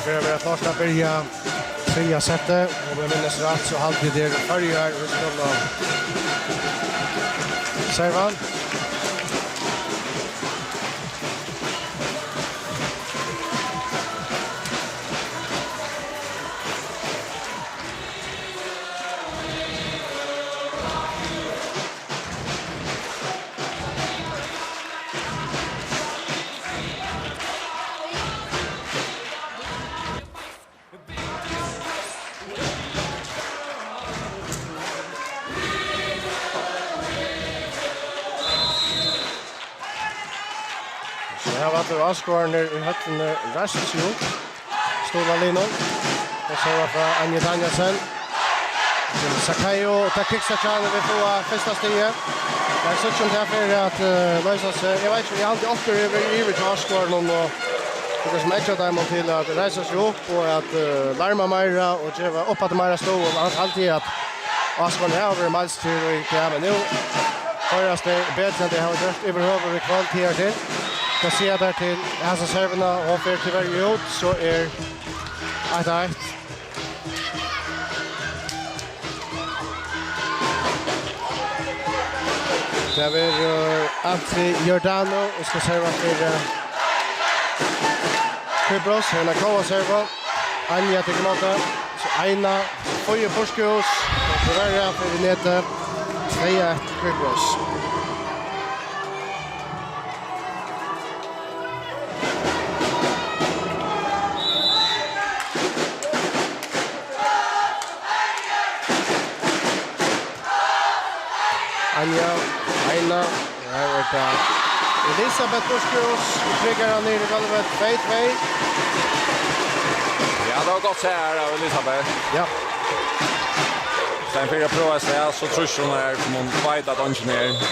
För vi har första börja tredje sättet och om jag minns rätt så hade det förra vi skulle servan. Här var det avskåren i hötten Rasmusio. Stora linan. Och så var det Anja Danielsen. Sakayo och Takiksa-chan vi får första stiget. Jag är så där för att lösa sig. Jag vet inte, jag har alltid åker över till avskåren och det som extra där mot till att resa sig upp och att larma Maira och ge upp att Maira stå och han alltid att avskåren här över Malmström och men nu föras det bättre än det har gjort överhuvud i kvalitet till. Jag ser där till hans serverna och för till varje ut så är 1-1. Det är Antri Giordano och ska serva för Kubros. Hon kvar serva. Anja till Gmata. Så Aina får ju Forskus. Och det är för Vinete. 3-1 Kubros. Anja, Aina, här är det Elisabeth Buskos, tryggar han ner i golvet, 2-2. Ja, det har gått så här av Elisabeth. Ja. Sen för att prova sig så tror hon är som hon vet att hon ner.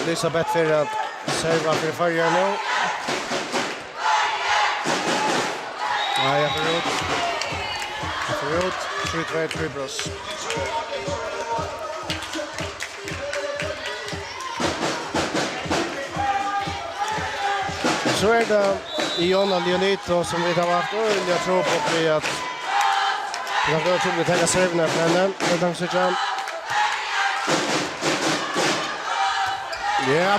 Elisabeth för att serva för förra nu. Ja, jag får ut. Jag får ut, 3-2 Kribros. Så är det Iona Leonito som vi har varit och jag tror på att vi har otroligt höga serverna för henne. Ja,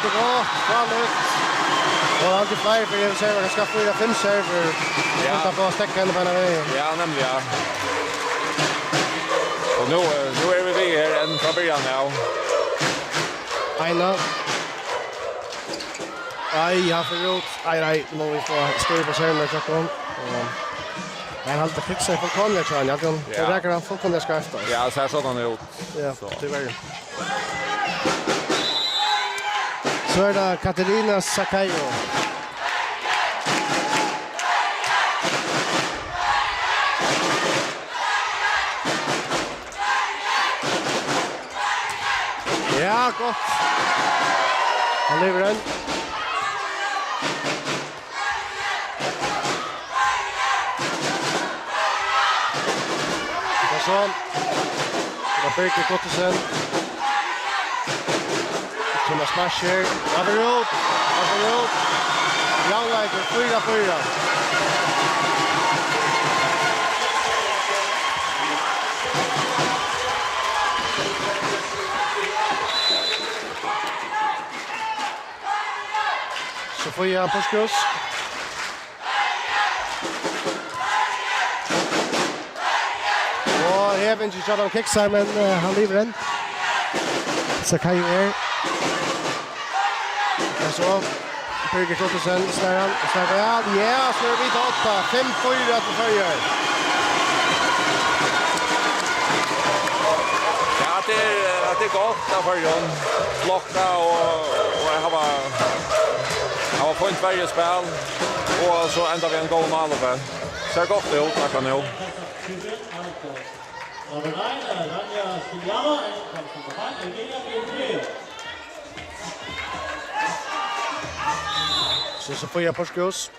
det går. Farligt. Och alltid fler för en server. Jag ska få 4-5 server. Vänta på att stäcka henne på henne vägen. Ja, nämligen. Ja. Och nu är vi här än från början nu. Aina. Aj, jag får ut. Aj, nu må vi få skriva på serverna och tjocka om. Han har alltid fixat för konja, tror jag. Det räcker han fullkomligt ska efter. Ja, så här såg han ut. Ja, tyvärr. Så är det Katarina Sakayo. Ja, gott. Han lever den. så. Det var Birgit Gottesen. Thomas Mascher. Averot. Young Liker 4-4. Sofia Puskus. Og Even ikke kjører kiksar, men han lever den. Så kan jo Og så Birgit Gottesen snarere ja, så vi til 8. 5-4 til Førjer. Ja, det er godt av Førjer. Blokka og jeg har fått Sverige spel, og så enda vi en god mål. Ser godt ut, takk nå. Number 9, Rania Stiljana, and comes from behind, Evgenia Bielefeld. Så Sofia Puskus.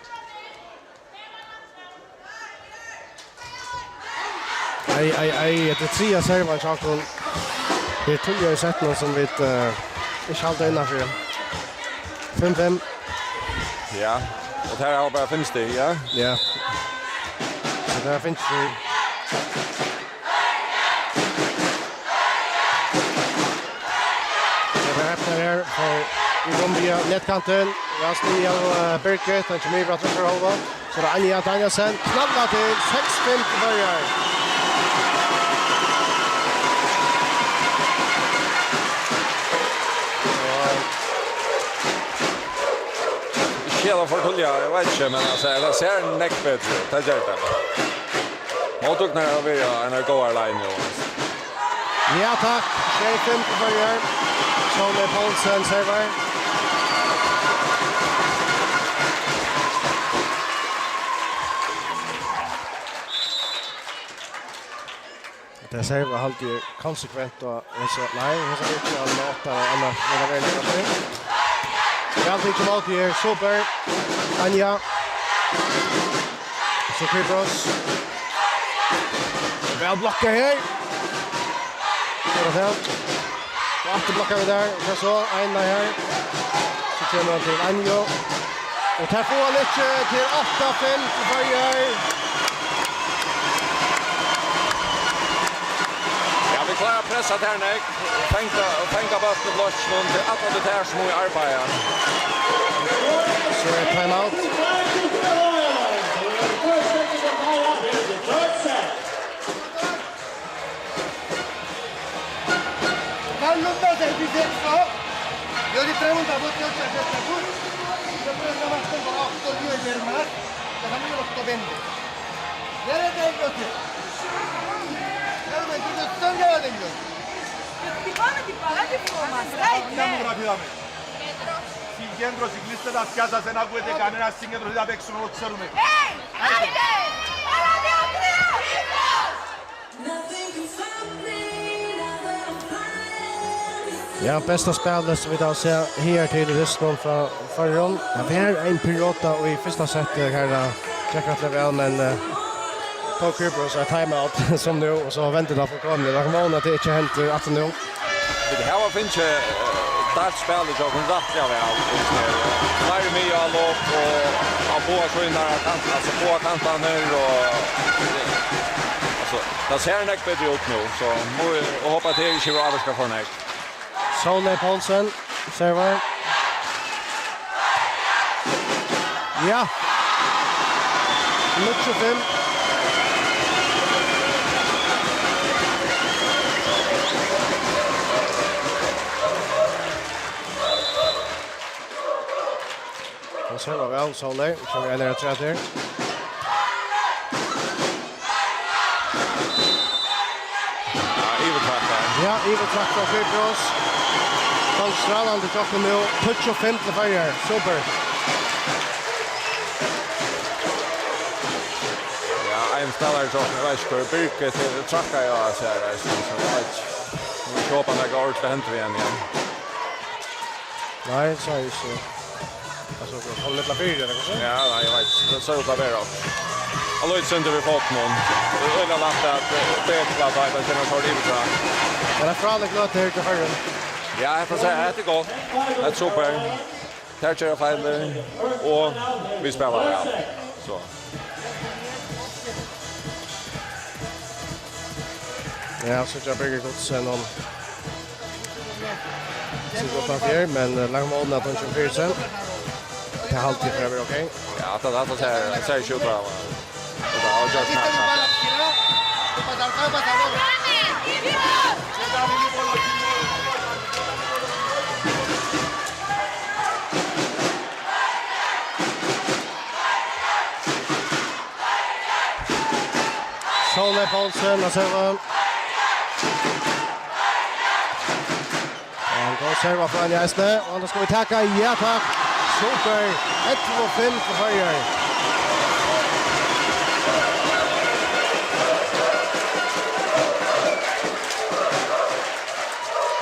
Det er 3 server, Charlton. Det er 2 i setten som vi ikke halte innenfor. 5-5. Ja, og her har bare finnes det, ja? Ja. Så der finnes det. Det er öppnar her for Colombia netkanten. Rasli og Birgit, han kommer fra Trøkkerholva. Så det er Anja Danielsen. Knalla til 6-5 til Førjer. Kjela for Tullia, jeg vet ikke, men det ser nekk bedre ut. Det gjør det. Måltukner har vi en god line jo. Ja, takk. 6-5 til Førjer. Sonne Poulsen server. Det server alltid konsekvent og nei, det ser ut som en 8 og annars det var veldig godt. Det er alltid ikke målt her. Super. Anja. Så Kribros. Vel blokker her. Så det her. Og 8 blokker vi der. Og så Eina her. Så kommer han til Anjo. Og der får han ikke til 8-5 til Førjer. Vi klarar pressa här nu. Fänga bort till blotchen till alla det här som i arbetet. Så är timeout. Kan lukta sig vid det så. Jag vill pregunta vart jag ska sätta bort. Jag prövar vatten på 8 och 9 dermat. Det kan ju också vända. Det är det jag tycker. Ti fanno di parlare di forma, stai? Andiamo rapidamente. Sì, dietro ciclista da casa se ne guide cane a singetro da Bex non lo serve. Ehi! Aide! Alla mia Ja, bästa spelet som vi då ser här till Ryssland från Førjon. Ja, vi har en period och i första sättet här checkat väl men på Kribros är timeout som nu och så väntar det för komma. Det kommer att det inte händer att nu. Det här var finns startspelet och en rätt jag väl. Var med all upp och på så in där kanten alltså på kanten nu och alltså det ser näck bättre ut nu så och hoppas det inte över ska få näck. Sonne Poulsen server. Ja. Mycket fint. Det ser väl Sonne. Så vi är nära 30. Ja, Ivo Track från Kribros. Från Stralande Jocken nu. Touch och 5 till Førjer. Super. Ja, en spelare Jocken. Jag vet inte hur Birgit trackar jag så här. Så jag vet inte. Nu köper han går ut för hänt igen. Nej, så är det så. Alltså, håller lite byrd eller så? Ja, nej, jag vet. Det ser ut att vara. Alois sönder vi fått någon. Öla latta att bättre att det kan ta det bra. Det är från det glöt här till höger. Ja, jag får säga att det går. Det är super. Täcker jag fel och vi spelar ja. Så. Ja, så jag bygger gott sen om. Så går fram här, men långt mål att han kör sen. Det är halvtid för över, okej? Ja, det säger skjuter av. Det har jag gjort snart. Solne Paulsen, och serva. Han går serva från Jäsne, och då ska vi tacka, ja tack. Super, 1-5 för Färjör.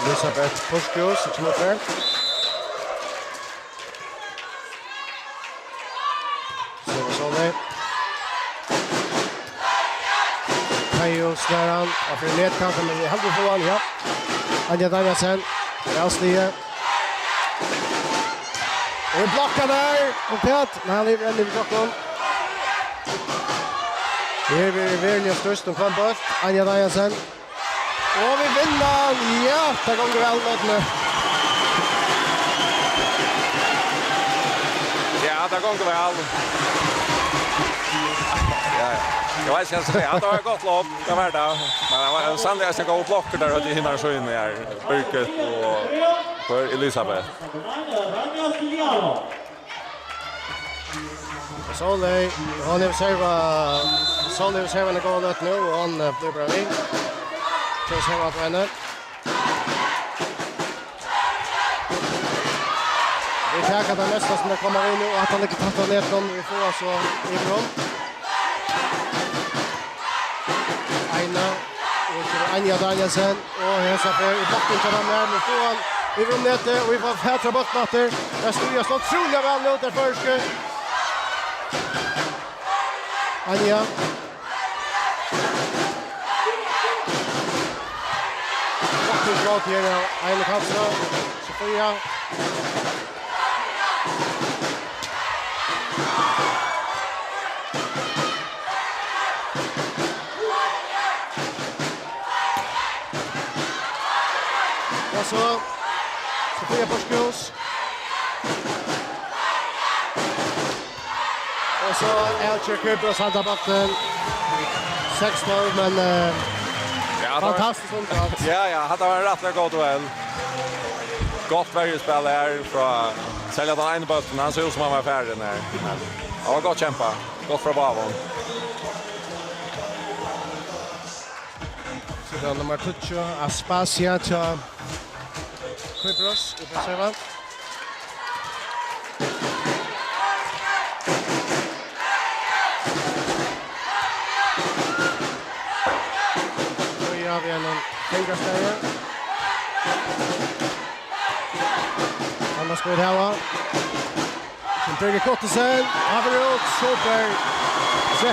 Elisabeth Puskos, som är där. Solne. Kajo Snaran, och för nedkanten, men i halvdelen får han, ja. Anja Danielsen, Ralslie. Och blockar där, och Pet, men han lever ändå i blocken. Det är vi verkligen störst om framför, Anja Danielsen. Och vi vinner, ja, det går väl något nu. Ja, det går väl. Ja. Jag vet inte säga att det har gått lopp. Det var det. Men sannolikt ska gå blocker där och det hinner så in här. Burket och för Elisabeth. Solne, han är serva när går ut nu och han blir bra vid. Så serva att vinna. Vi tackar den nästa som kommer in nu och att han inte tattar ner dem. Vi får alltså i bron. Aina och Anja Danielsen och hälsa för i backen kan han med nu får han i rummet och vi får fätra bort natter. Jag styr så otroligt väl nu där först. Anja. Backen slår till Aina Kalsra. Sofia. Så Sofia Puskos. Och så Elcher Kubros handlar backen. 6-0, men fantastiskt omkant. Ja, hade varit rätt gott väl. Gott värjespel här från sälja den ena botten. Han ser ut som han var färdig där. Ja, var gott kämpa. Gott från Bavon. Så då nummer 20, Aspasia till Kubros i serva. Nu gör vi en fingerstänger. Annars går det här. Som Birger Kottesen. Har vi ut. Super. 13-6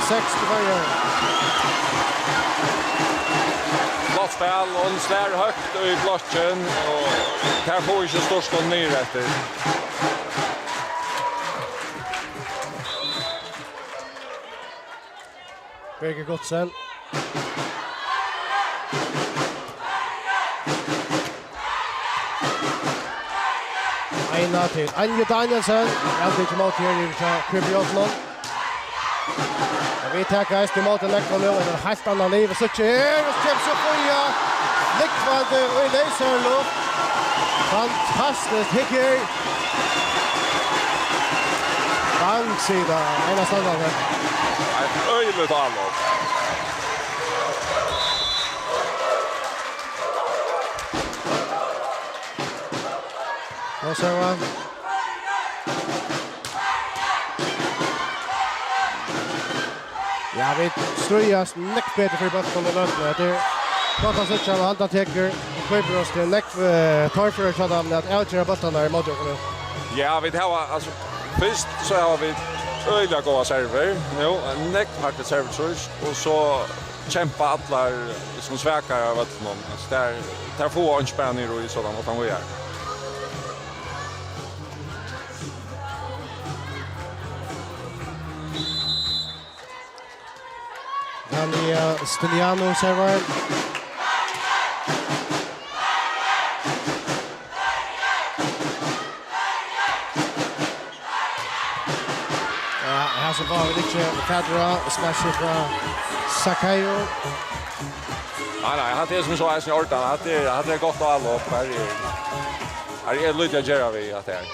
till Färjör. Spel och slår högt i blocken och här får inte störst och ner efter. Birger Gottsen. Aina till Anja Danielsen. Alltid till mot här i Kubjotnon. Vi tackar efter mot den ekvar nu. Det är helt annan liv. Så här. Och Stjäps upp och ja. Likvande och i laserluft. Fantastiskt. Hickey. Bangsida. Ena standarden. Ett öjligt allop. Och så va. Ja, vi ströjas näck bättre för botten och löpna. Det är gott att sätta av andra tecker och skjuter oss till näck tar för att ta att outgöra botten där i mot nu. Ja, vi har alltså först så har vi öliga goda server. Jo, en neckpacket server trus och så kämpa alla som sväkar av att någon. Där får en spänning i sådan vad han vill göra. Daniel Stiliano server. Här så var det inte Kadra, smash från Sakayo. Nej, han är som så här i ordan. Hade gått all upp här. Här är lite gera vi att det är.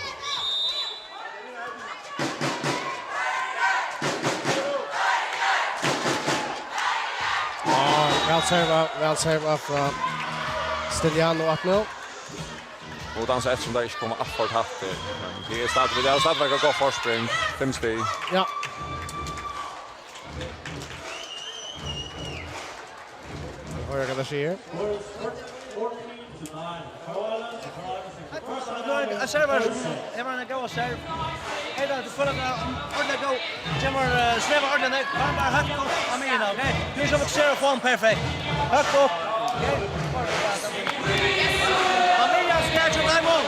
Väl serva från Stiliano 8-0. Och dans eftersom det inte kommer att få haft det. Men det är stadigt att gå förspring. 5 steg. Ja. Vad är det sker? Jag server. Jag var en gå serve. Hela det fulla ordentligt gå. Kommer sväva ordentligt. Bara högt upp. Amina, okej. Nu ska vi se form perfekt. Högt upp. Amina ska ju ta mål.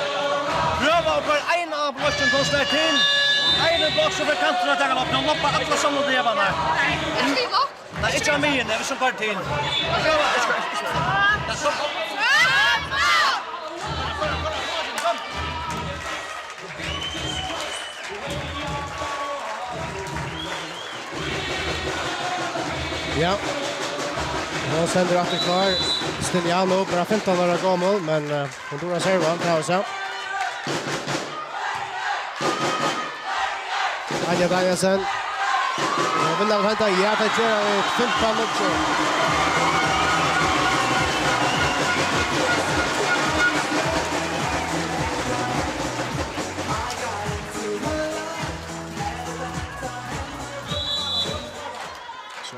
Pröva på en av blocken konstant in. En box för kanten att ta upp. De loppar alla som de där där. Nej, inte Amina, det är som partin. Ja. Nu sänder att det klar. Stiliano bara 15 år gammal men Honduras servar tar sig. Anja Danielsen. Vill han hämta ja det är 15 minuter.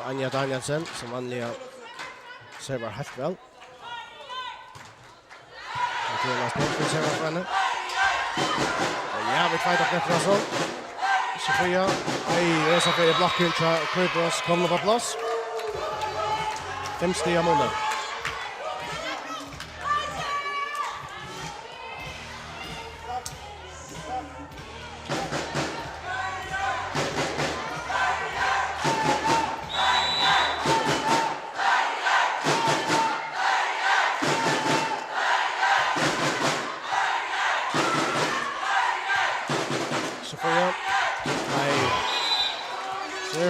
Anja Danielsen som vanliga servar helt väl. Och det är nästan servar för henne. Ja, vi fightar efter så. Sofia, det är så för blocken till Kripros kommer på plats. 5 steg mål.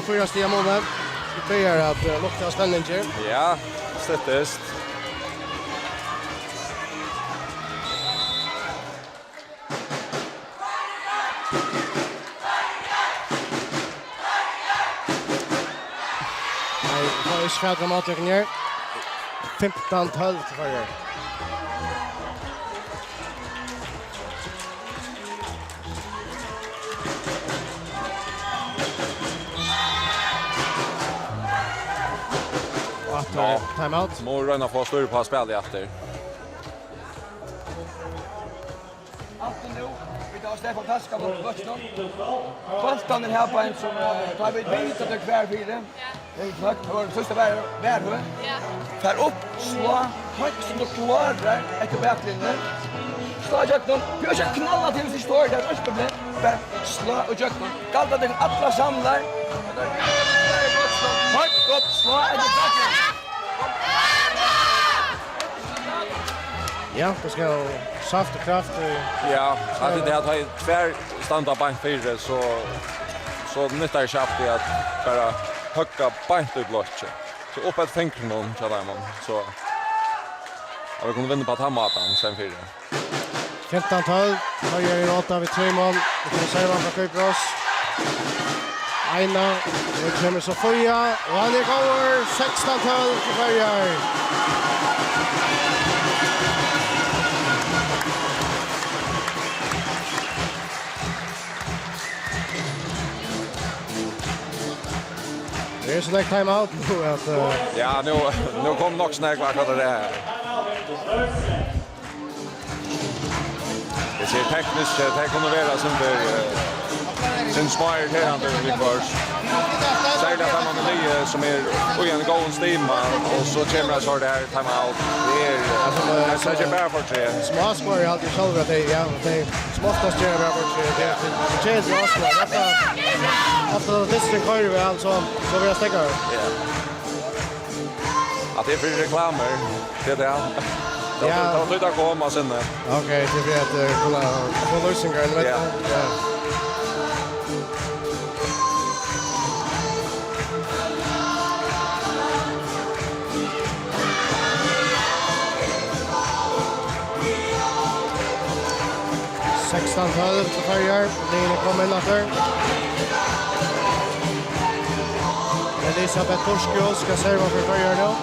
Fyra steg målen. Det börjar att lukta spänningen. Ja, sättest. Nej, det är svårt dramatiskt ner. 15-12 för er. Ja, timeout. Må röna få större på spel i efter. Vi tar Stefan Taska på bötterna. Boltan här på en som tar vi vet att det kvar fyra. Det är klart för första värre. För upp, slå, högt som du klarar efter backlinjen. Slå Jackson, jag ska knalla till sig står där och problem. Bara slå och Jackson. Kalta den alla samlar. Högt upp, slå efter backen. Ja, det ska saft och kraft. Ja, att det har tvär standa bank fyra så nyttar köpt det att bara höcka bank ut blotche. Så upp ett fänkr någon så där man så ja, vi kommer vinna på att hamatan sen fyra. 15-12. Höjer i nota vid 3 mål. Vi kan serva från Kripros. Aina. Det kommer Sofia. Och han är gånger 16-12 till Färjar. Det är så lätt timeout nu att ja, nu kom nog snägg vad det är. Det ser tekniskt det kommer vara som det sin små irriterande Vikvars. Särskilt att man är som är en god stimma och så kommer det så där timeout. Det är så jag bara för tre. Små skor är alltid själva att det småftast gör bara för tre. Det är change oss då. Efter district kör vi alltså så vill jag stäcka. Att det är för reklamer. Det är det. Ja, då tar komma sen. Okej, det är att kolla på lösningar eller vet du. Ja. Sexton-12 till Färjar. Lina kommer in efter. Elisabeth Torskjö ska serva för Färjar nu.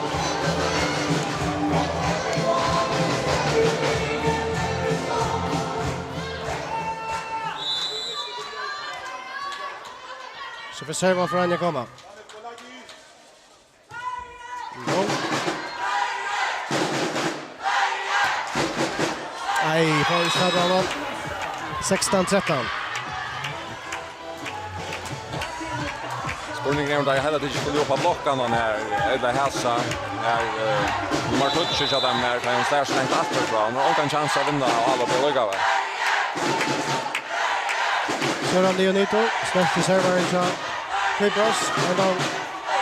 Så för serva för Anja komma. Nej, får vi stödja honom. 16-13. Spurningen är om det hela tiden skulle jobba blockarna här. Eller häsa. Nummer 20 så den här kan stå slängt efterifrån. Och kan chans att vinna och alla blir lugga. Sören Leonito. Snart till servaren så. Kypros. Och då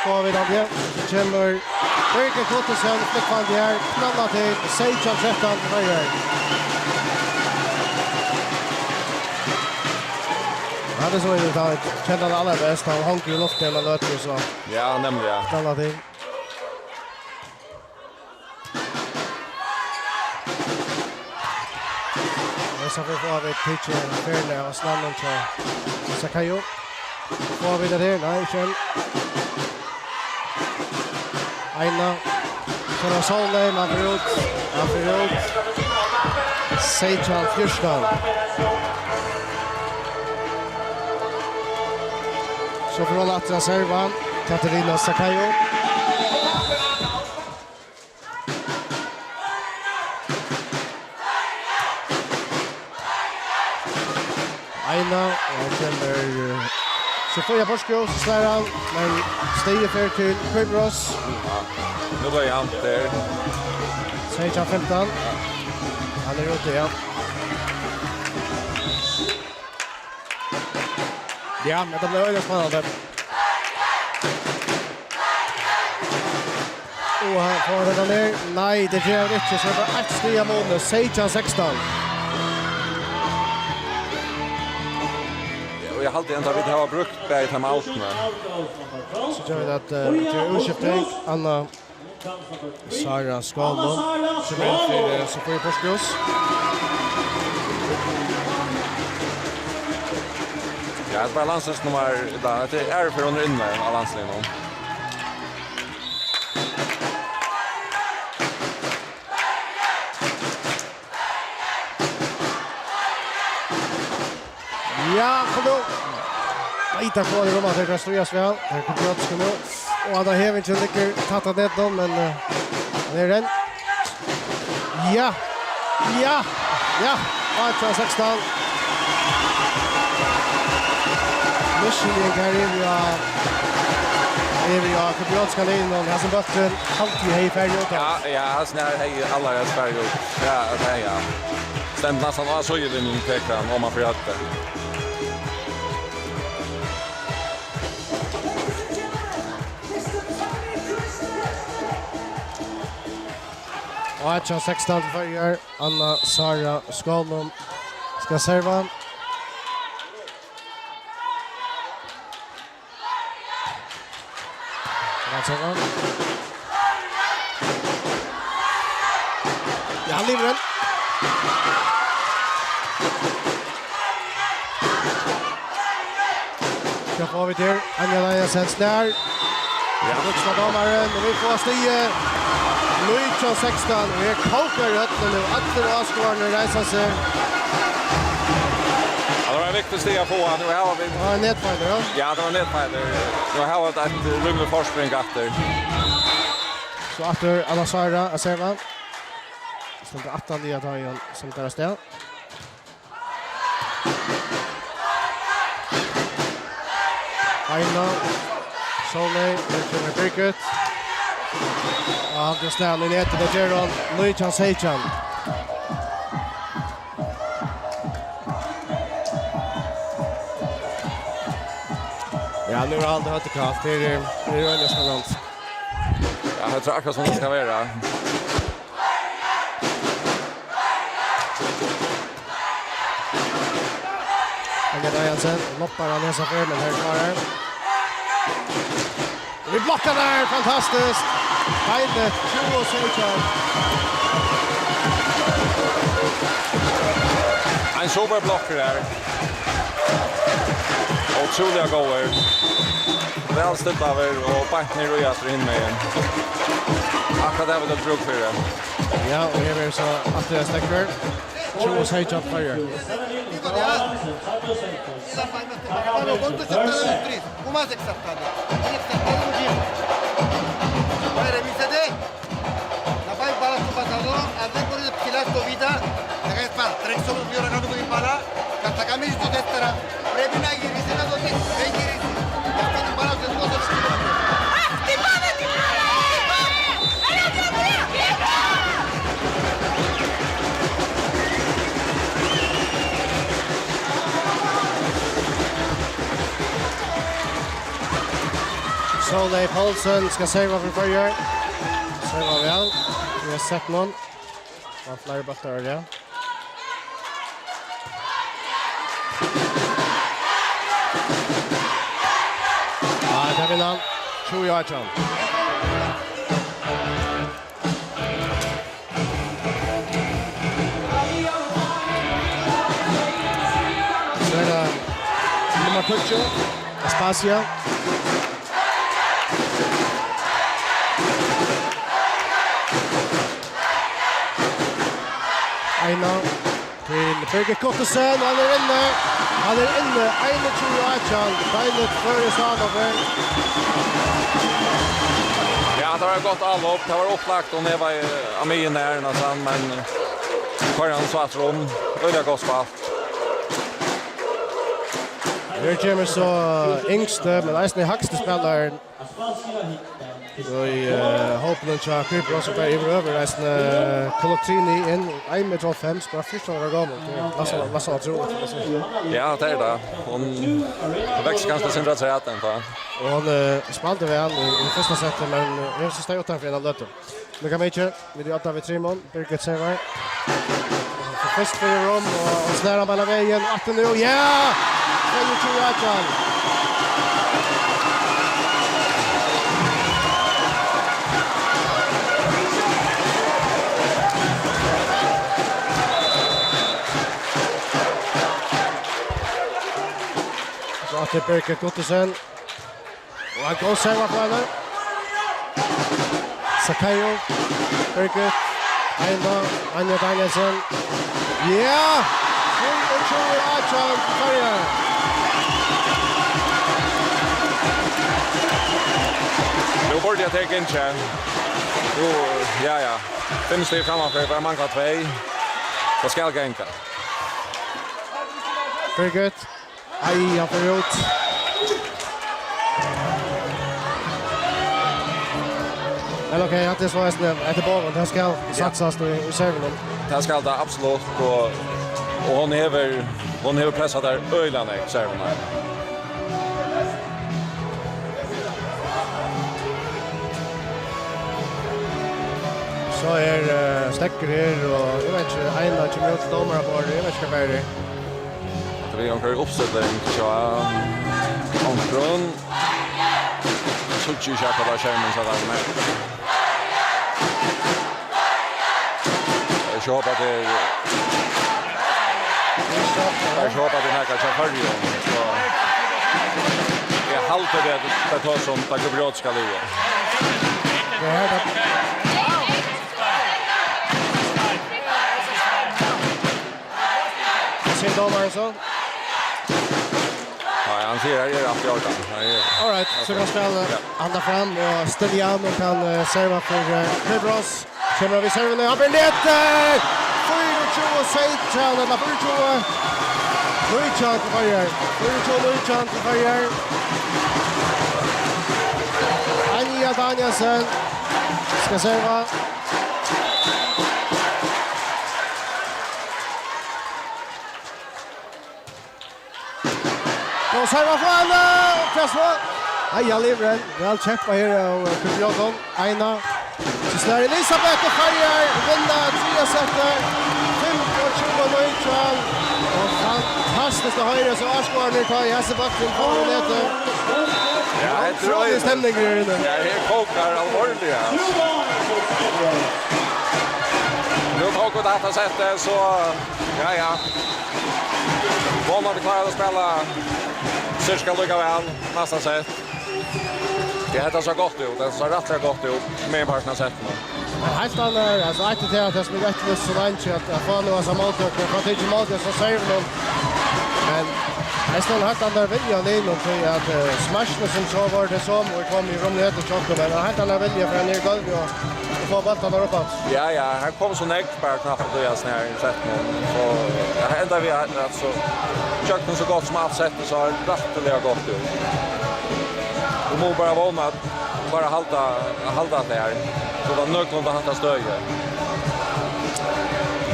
får vi det. Kommer Birgit Kottesen. Flickvand här. Knallar till 16-13. Ja, det så är det att känna alla bäst. Han hankar i luften och löter och så. Ja, nämligen. Knallar till. Så vi får vi pitchen Färle och snabben så Sakayo. Får vi det där? Nej, känn. Aina. Så då Solde, man får ut. Seitan Fjörsdal. Så får hon att serva Katarina Sakayo. Aina och kommer Sofia Borskjö slår han, men stiger för till Kypros. Nu börjar han där. Seitan 15. Han är ute igen. Ja, men det blir väldigt spännande. Och han får den ner. Nej, det gör inte. Så det är ett steg av målet. Seitan 16. Och jag hade ändå vi har brukt bäg timeouten. Så gör vi att det är urskiftning. Anna Sara Skalman. Som är för Sofia Borskjö. Ja, det är landslagsnummer där. Det är för under inne av landslagen. Ja, kom då. Ita kvar i rummet. Det kan stryas väl. Det kommer Björtska nu. Och Anna Hevinchen lycker tattat det då, men det är den. Ja. 18-16. Michigan Karivia. Evia Kubjotska in och han som bötten alltid hej färg ut. Ja, han snär hej alla är färg ut. Ja, det ja. Stämt nästan av så i min tekan om man får det. Och 16 färger. Anna Sara Skalman ska serva. Ja, livren. Ska få vi till Anja Lajasen snär. Ja, vuxna damaren. Och vi får stiga. 19-16. Vi är kokar i öppnen nu. Efter avskåren reser sig. Ja, det var en viktig steg på. Nu har vi... Ja, en nedfighter, ja. Ja, det var en nedfighter. Nu har vi ett rymlig förspring efter. Så efter Anna Sara är serva. Stämmer 18 i att ha en som tar sted. Aina. Solney, Birgit Birgit. Ja, det stannar i nätet, det gör han. Nujcan Seijan. Ja, nu har aldrig hört det kallt. Det är öljus med något. Ja, jag tror akkurat som det ska vara. Agda Jensen loppar han näsa för men här klarar. Vi blockar där, fantastiskt. Heide, 20 Seijan. En sober blocker där. Otroliga goer. Väl stött av och back ner och efter in med en. Akkurat där vill jag bruk för det. Ja, och här är så att det stäcker. 20 Seijan fire. ¿Cuánto se está dando el tris? ¿Cómo has exaltado? Vai revisate. La fai para tu pasado, hace por el pilato vida. La que es para tres solo dio la carta de para. Hasta cambio esto de estar. Previna y dice do te. Ven que dice. Ya están para hacer cosas. Solney Paulsen ska serva för Börjar. Serva väl. Vi har sett någon. Var flera battar ja. Ja, där vinner han. 20 Arjan. Så är det nummer 20. Espacia. Aina till Birgit Kottesen, han är inne. Han är inne, 21 Arjan. Beinet före Sanover. Ja, det var gått all upp. Det var upplagt och det var Amin där någonstans, men Karin så att rum öliga gott spalt. Här kommer så yngste, men nästan högste spelaren. I hoppen till Krypros så där över resten Colotrini in 1,5 ska 14 år gammal. Lassa tror Ja, det är det. Hon växer ganska syndrat sig att den för. och hon spelade väl i första setet men jag så stod utanför en lötte. Nu kan vi inte vi gör vi Trimon, Birgit servar. Först för rum och snära balla vägen att nu ja! Det är ju Arjan. Så att det Birgit Kottesen. Och han går serva på henne. Sakayo, Birgit, Aina, Anja Danielsen. Ja! 22 Arjan Färjar. Nu borde jag ta in tjän. Jo, ja. 5 steg framför för man kan 2. Så ska jag gänka. Birgit. Aj, han får ut. Men okej, att det så är det bara det ska satsas i serven. Det ska det absolut och hon häver pressat där öjlan i serven här. Så är stäcker här och jag vet inte Aina kommer ut domare på det. Jag vet inte vad det är. Vi har kört uppsättning till Omkron. Så tjej på där skärmen så där med. Jag hoppas att det den här kanske följer. Så jag haltar det tar som Tagobrot ska lua. Det här är Ser domaren så? Ja, han ser här att jag kan. All right, så kan spela andra fram och Stelian och kan serva för Krypros. Kommer vi serva nu. Han blir net! 4-2 Seijan eller 4-2. Nujcan till Färjar. 4-2 Nujcan till Färjar. Anja Danielsen ska serva. Och serva från Krasnå. Aja Livren, väl kämpa här och Kupiodon. Aina. Så slår Elisabeth och Färjar vinner 3 setter. 25 neutral. Och fantastiskt att höra så Arsgård nu tar i Hassebacken på lite. Ja, det tror jag. Stämning här inne. Ja, här kokar allvarligt. Nu tar vi detta sättet så ja. Vånar vi klarar att spela Syrska lika väl nästa sätt. Det heter så gott ut. Det ser rätt gott ut med en partner sätt nu. Men helt annan, alltså alltid till att det blir rättvist så länge att få nu som måltökare. För att det inte måltökare så säger vi men jag står helt annan vilja in och till att smashna som så var det som och kom i rummet och tjocka. Men helt annan vilja för en ny golv och få bollen där uppåt. Ja, här kom så näkt bara knappt att göra sån här i sätt nu. Så jag ändrar vi alltså tjocken så gott som allt sätt så har rätteliga gott ut. Du må bara vana att bara halta det här. Så då nödvändigt att hanta stöje.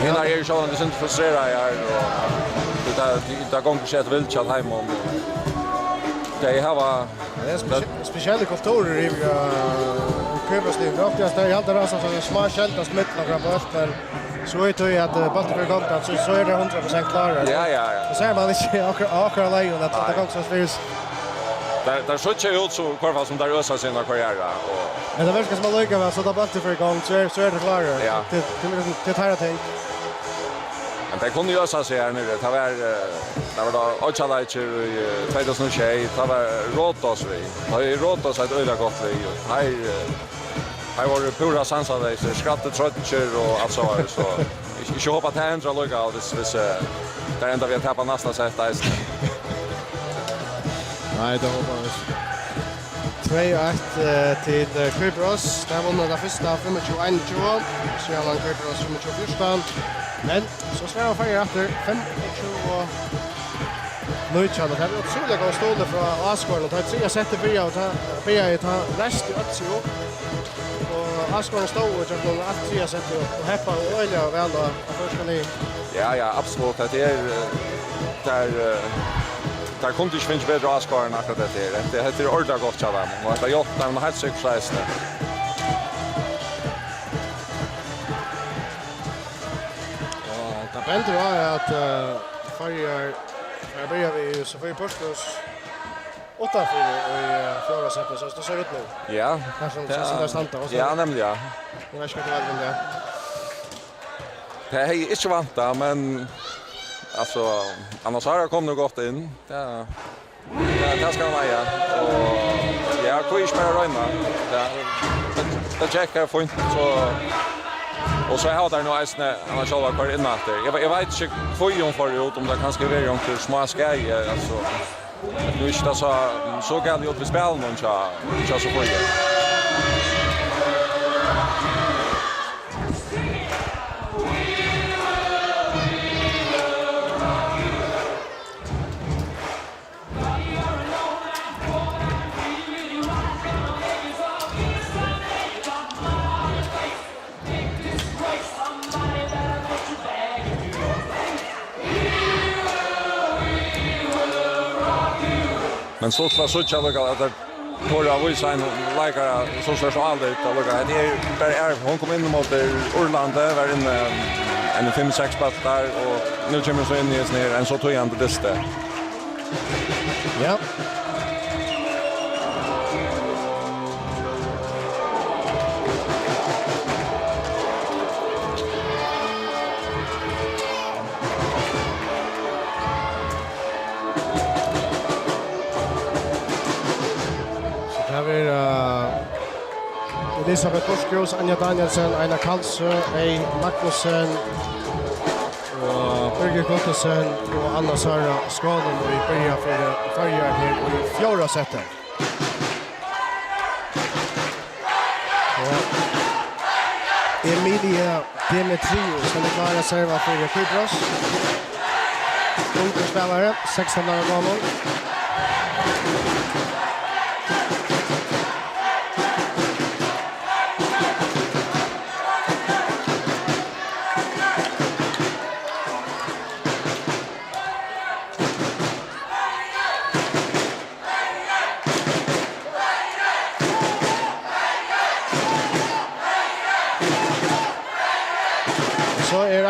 Innan är ju så att det inte frustrerar jag och det gånger sig ett vildkall hemma om det här var speciella kulturer i Kubersliv. Oftast är alltid det som små kältast mittlar från börsen. Så är det att bollen för gångt så är det 100% klara. Ja. Så ser man inte akkurat lejon att det gångs så där skjuter ju ut så kvar som där ösar sina karriär och men det verkar som att lycka med så där bollen för gång så är det klara. Ja. Det tar jag tänk. Men det kunde ju ösa sig här nu. Det var då Ochalaich i 2006. Det var Rotos vi. Det är Rotos ett öliga gott vi. Här var det pura sansade skrattet trötter och allt så här så inte hoppa att ändra lugga av det där ända vi tappar nästa sätt där. Nej, det var bara 2-1 till Kypros. Där vann det första 25-20. Så han Kypros 25-14. Men så ska jag färga efter 25-20. Neutral. Det här är otroligt att stå från Asgården. Det är 3 sätter börja och ta rest i Ötsio. Och Asgården stod och köpte allt 3 sätter och heppa och öliga väl då. Ja, absolut. Det är där kunde inte finnas bättre Asgården akkurat det. Det heter ordentligt gott av dem. Och det har gjort dem helt säkert. Det bättre var att Färjar här börjar vi så får vi Portos 8-4 i förra sättet så det ser ut nu. Ja. Kanske det är sant också. Ja, nämligen ja. Jag vet inte vad det är. Det är inte vant men alltså annars har jag kommit gott in. Det ska man ja. Och jag kan ju spela röna. Det checkar får inte så och så har där nu äsne annars själva kvar in efter. Jag vet inte får ju för ut om det kanske vara om till små skaj alltså. Nu är det så galet ut vi spelar någon så får jag. Men så slår jag lugga att Tora Wilson likar så slår så aldrig att lugga. Det är hon kom in mot Orlando var in en 5-6 pass där och nu kommer så in i snär en så tog han det där. Ja. Elisabeth Boskros, Anja Danielsen, Einar Karlsö, Ei Magnussen och Birgit Gottesen och Anna Sara Skånen och vi börjar för Färjar här i fjärde sättet. Emilia Demetriou som klarar serva för Kypros. Ungdomsspelare, 16 år gammal.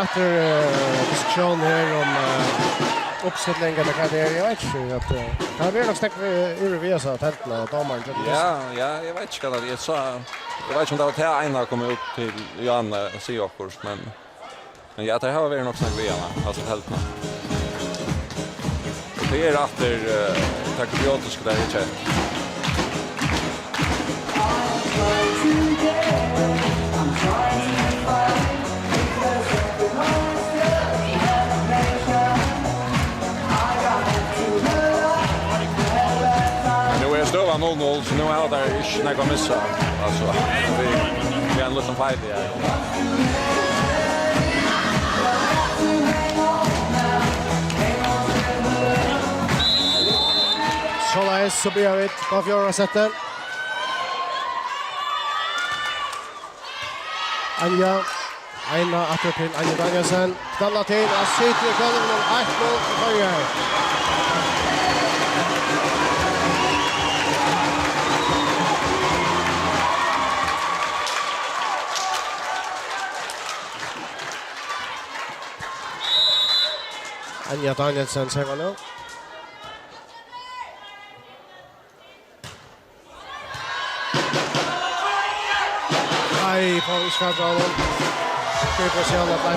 efter diskussion här om uppställningen eller vad det är. Jag vet inte att kan vi nog snacka vi så att helt och domaren. Ja, jag vet inte vad det är. Jag vet inte om det var till ena kommer upp till Johanna Siokurs, men ja, det har vi nog snackat vi gärna, alltså helt. Det är efter takobiotska där i chat. Nu är stöva 0-0, så nu är det inte något att missa. Alltså, vi är en liten fight här. Så blir vi på fjärde sättet. Anja, Aina åter till Anja Danielsen. Stannar till att sitta i golvet och 1-0 till Färjö. Anja Danielsen servar nu. Nej, på Isfjärdralen. Kryper sig alla på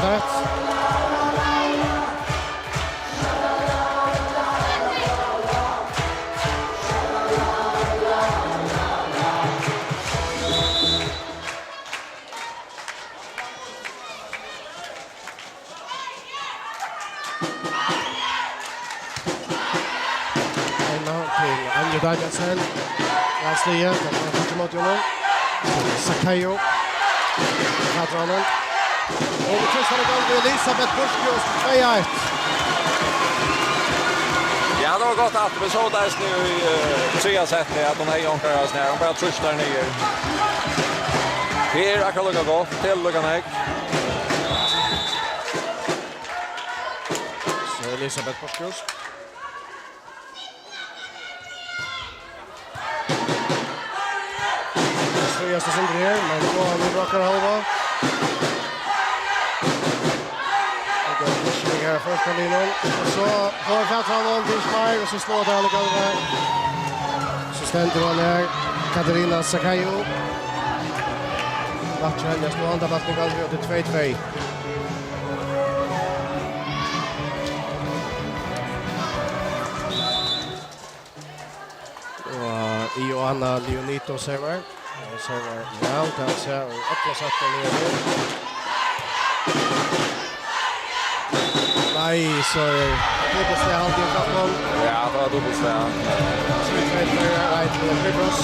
Anja Danielsen. Vänslige, den är mot honom. Sakayo. Patronen. Och det tystar igång Elisabeth Buschkjos 2-1. Ja, det var gott att vi såg där nu i tredje sättet att de här jonkar oss ner. De bara trustar ner. Här är Akaluga gott till Luganek. Så Elisabeth Buschkjos. Friaste som det här, men då har vi rakar halva. Och då pushing här första linjen. Och så får Fältranån till Schmeier och så slår det alla gånger. Så ständer hon här, Katarina Sakayo. Vatcher hennes nu andra vattning gånger till 2-2. Och Johanna Leonito server. Server now, kanske, och uppsatta ner. Nej, så är det dubbelslag alltid i framgång. Ja, det var dubbelslag. Slutvägare, right till Kribros.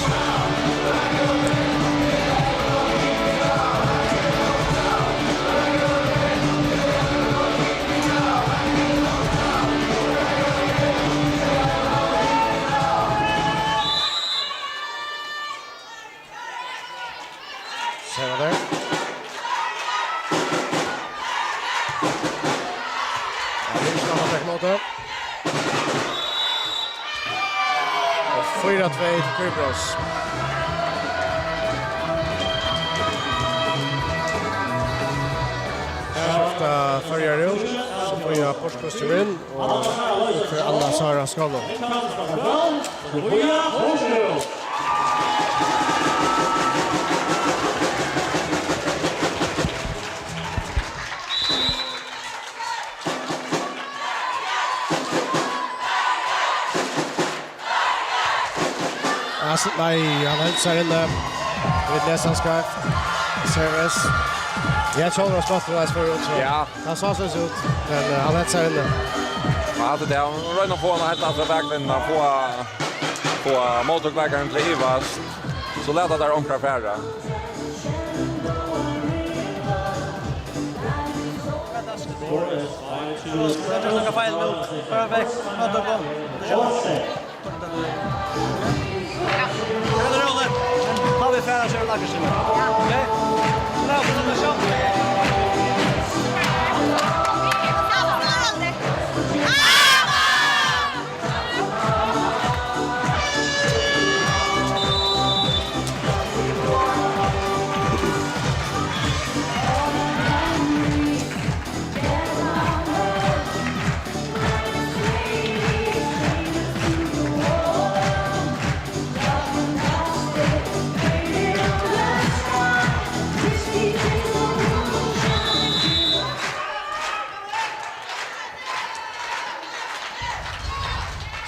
Server där. Måte. Och 4-2 till Kribros. Skifta färger ut. Så får jag Porskostyrin och för alla Sara Skallon. Nej, han hälsar inne vid näsanskaft. Service. Jag tror att spottar det för ut. Ja. Han sa så ut, men han hälsar inne. Ja, det där. Han rör på en helt andra vägvinna på motorvägaren till Ivas. Så lät det där omkrar färra. Jag ska fejl nu. För väck. Har vi färre så är det lager sig. Okej? Bra, det är så.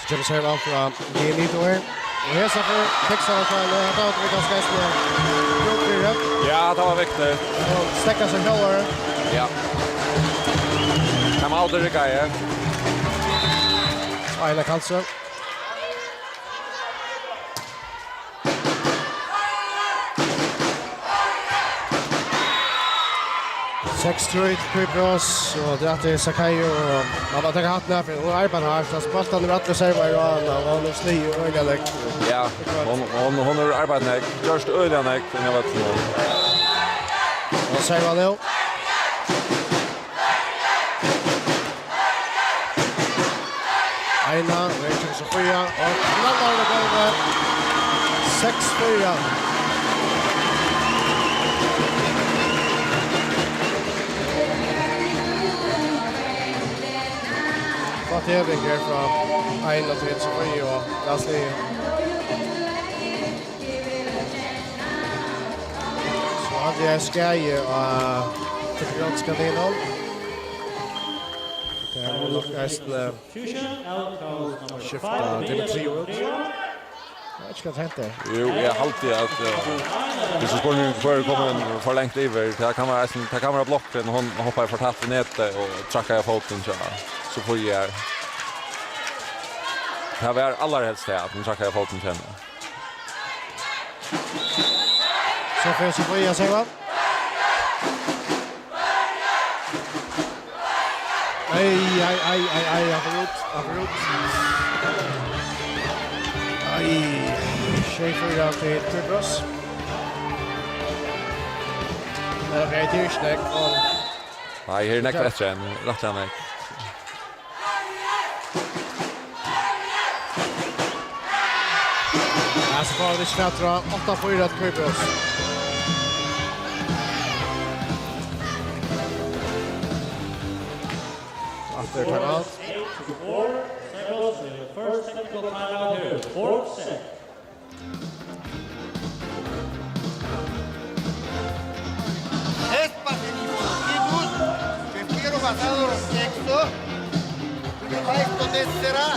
Så kommer servan från Genitoer. Och här så för fixar han själv. Han tar det ganska snabbt. Ja, det var viktigt. Och stäcka sig själv. Ja. Kan man aldrig rycka igen. Aina Karlsson. Sex Truit, Kypros, och det är Sakayo, och man har tagit hatten här för att arbeta här, så spaltan är rätt reserver och han är sli och öjliga. Ja, hon har arbetat först öjliga näck, men jag vet inte. Och serva nu. Aina, Rachel Sofia, och knallar det gånger. 6-4. Tävlingar från Aina till Sofia och Lasli. Så hade jag Sky och Typikanska Linon. Det är nog nästan skifta Dimitri ut. Jag vet inte vad det händer. Jo, jag har alltid att det så skulle för komma för långt över. Det kan vara blocken, hon hoppar för tätt i nätet och trackar foten så får jag. Det var allra helst det att hon trackar foten till henne. Så för Sofia Seva. Aj, jag får ut. Aj, Schaefer out till Kypros. Det är rätt ursnack. Nej, här är näck bättre än rätt näck. Så får vi skrattra 8-4 till Kypros. After timeout. First technical timeout here, fourth set. Prefiero pasado sexto. Esto tercera.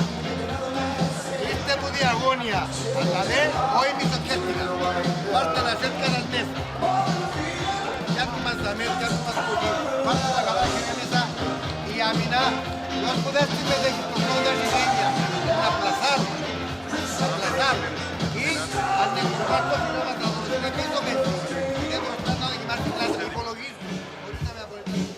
Este de agonia. A la vez, hoy mi soquética. Falta la cerca del mes. Ya no más da mes, ya no más poquito. Falta la cabeza que mesa. Y a mí nada. Los poderes de la Ribeña. Aplazar. Y al de cuarto si no más dado. Yo pienso que tengo tratando de quemar su clase de ecologismo. Ahorita me voy a poner.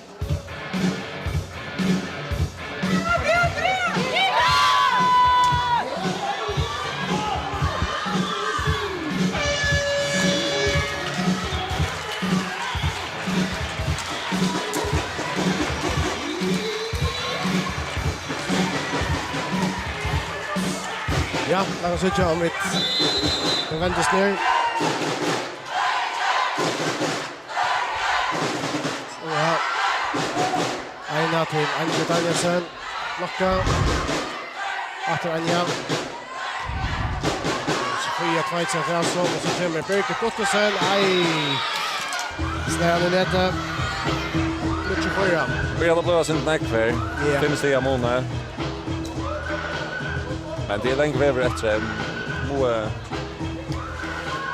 Ja, laten we zitten met de wenders neer. Ja, Aina till Anja Danielsen. Locka. Achter Anja. Sofia Tveitsen Fransson. Och så kommer Birgit Gottesen. Aj! Snäll i nätet. 24. Vi hade blivit sin näck för. 5 steg månader. Men det är länge över efter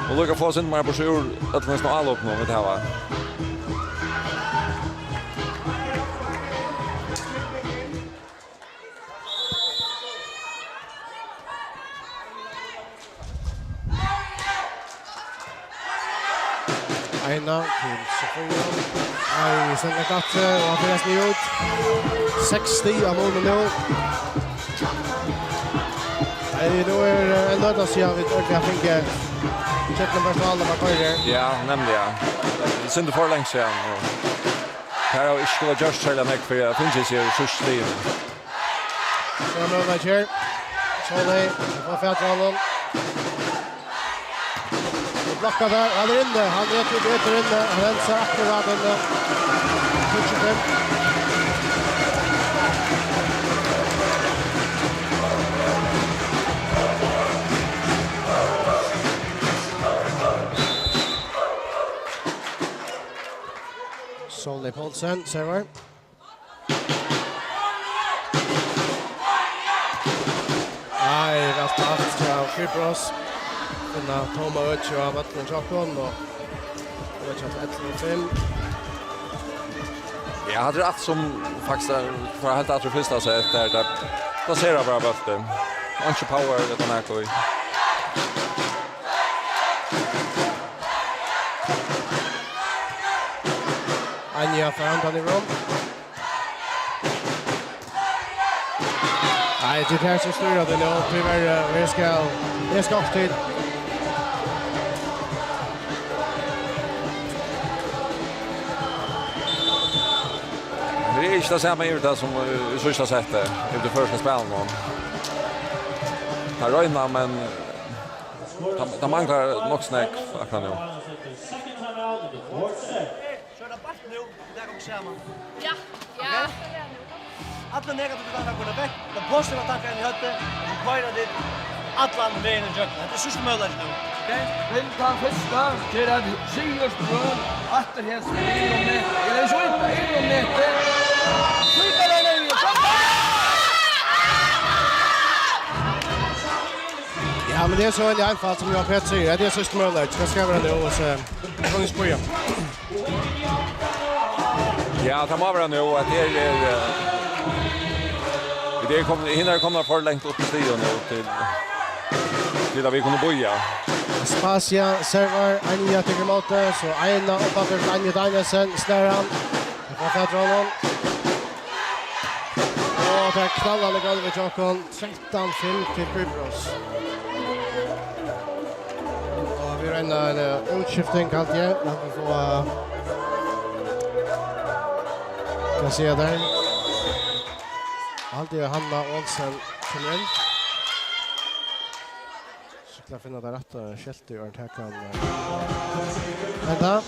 och lukka få sin mer på sjur att nästan alla upp nu med det här va. Aina till Sofia. Aj, sen ett att och Andreas Nyhult. 60 av målen nu. Då är en lördag så jag vet att jag tänker checka personal där man kör. Ja, nämligen. Det synd för länge sedan och här har skulle just köra mig för jag finns ju så stiv. Så nu var kör. Så det var färt honom. Blockar där. Han är inne. Han vet ju det är inne. Han rensar akkurat inne. 25. Solney Paulsen, server. Kypros. Finna Toma Ötjö av Ötlen Tjockon och Ötjö till 11-5. Jag hade rätt som faktiskt för helt att första så där placerar bara bollen. Anche power det den här koi. Anja förhandan i rum. Nej, det här så styr det nu. Tyvärr, vi ska också till. Det är inte det samma ut som i första sättet i det första spelet någon. Här röjnar men de manglar nog snack akkurat nu. Kör det bort nu, där kommer samman. Ja. Alla negativa tankar går väck. De positiva tankarna i hötte. De kvar dit. Alla vägen i jökna. Det är så smölar nu. Vill ta första till att Sigurdsbrunn efter helt med. Eller så inte med. Skjuta den nu. Ja, men det är så väldigt einfalt som jag Petter säger. Det är sista möjlighet. Ska skriva det nu och så kan ni spöja. Ja, det må vara nu att det kommer komma för långt upp i stigen nu till att vi kunde boja. Spasia servar Anja till Grimate, så Aina uppåt för Anja Danielsen, Snäran. Jag får ta honom. Och det är knallande golvet Jakob, 13-5 till Kypros. Och vi ränner en utskiftning kallt igen, att vi får kan se där. Alltid Hanna Olsen kommer in. Jag finner det rätta skältet i här kan. Vänta.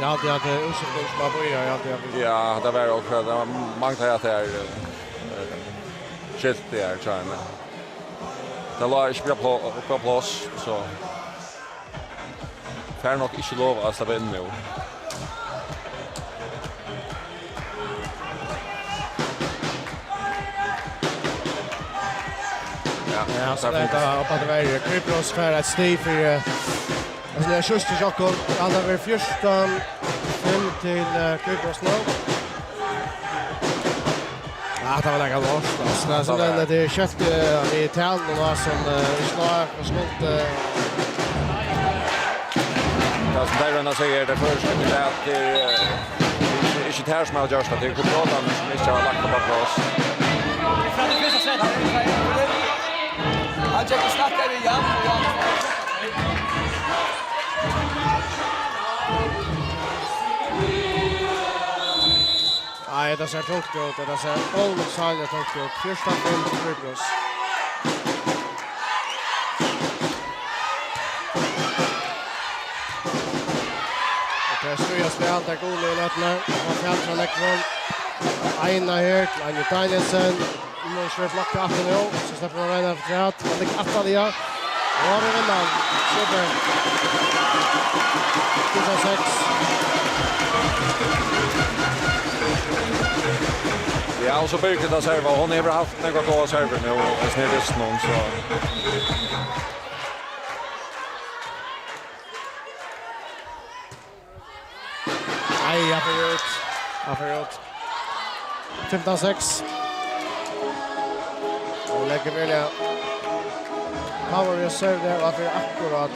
Ja, det hade ursäkten som har börjat. Ja, det var också det manglar att det är skältet där tror jag. Det låg inte på plats så får nog inte lov att ställa in nu. Ja, så det är på det vägen. Kypros för att steg för alltså det är just till Jakob. Han har väl 14-5 till Kypros nu. Ja, det var lägga loss. Så det är kött i tällen som slår och skott. Det som Tyrone säger det första är att det är inte här som har gjort det. Det är kontrollen som inte har lagt på plats. Från det första sättet. Han checkar snackar igen. Nej, det ser tungt ut. Det ser olycksaligt tungt ut. Första film på Kypros. Det är Sjöja spel där Gole i lötna. Och fram från Ekron. Aina här till Anja Danielsen. Nu kör blocka 18 nu. Så släpper man vänner för trätt. Man ligger Atalia. Och har vi vinnan. Super. 4-6. Ja, och så Birgit har serva. Hon har haft några goda server nu. Och snedvis någon så... Nej, jag får ut. 15-6. Och lägger välja. Power i serve där och det är akkurat.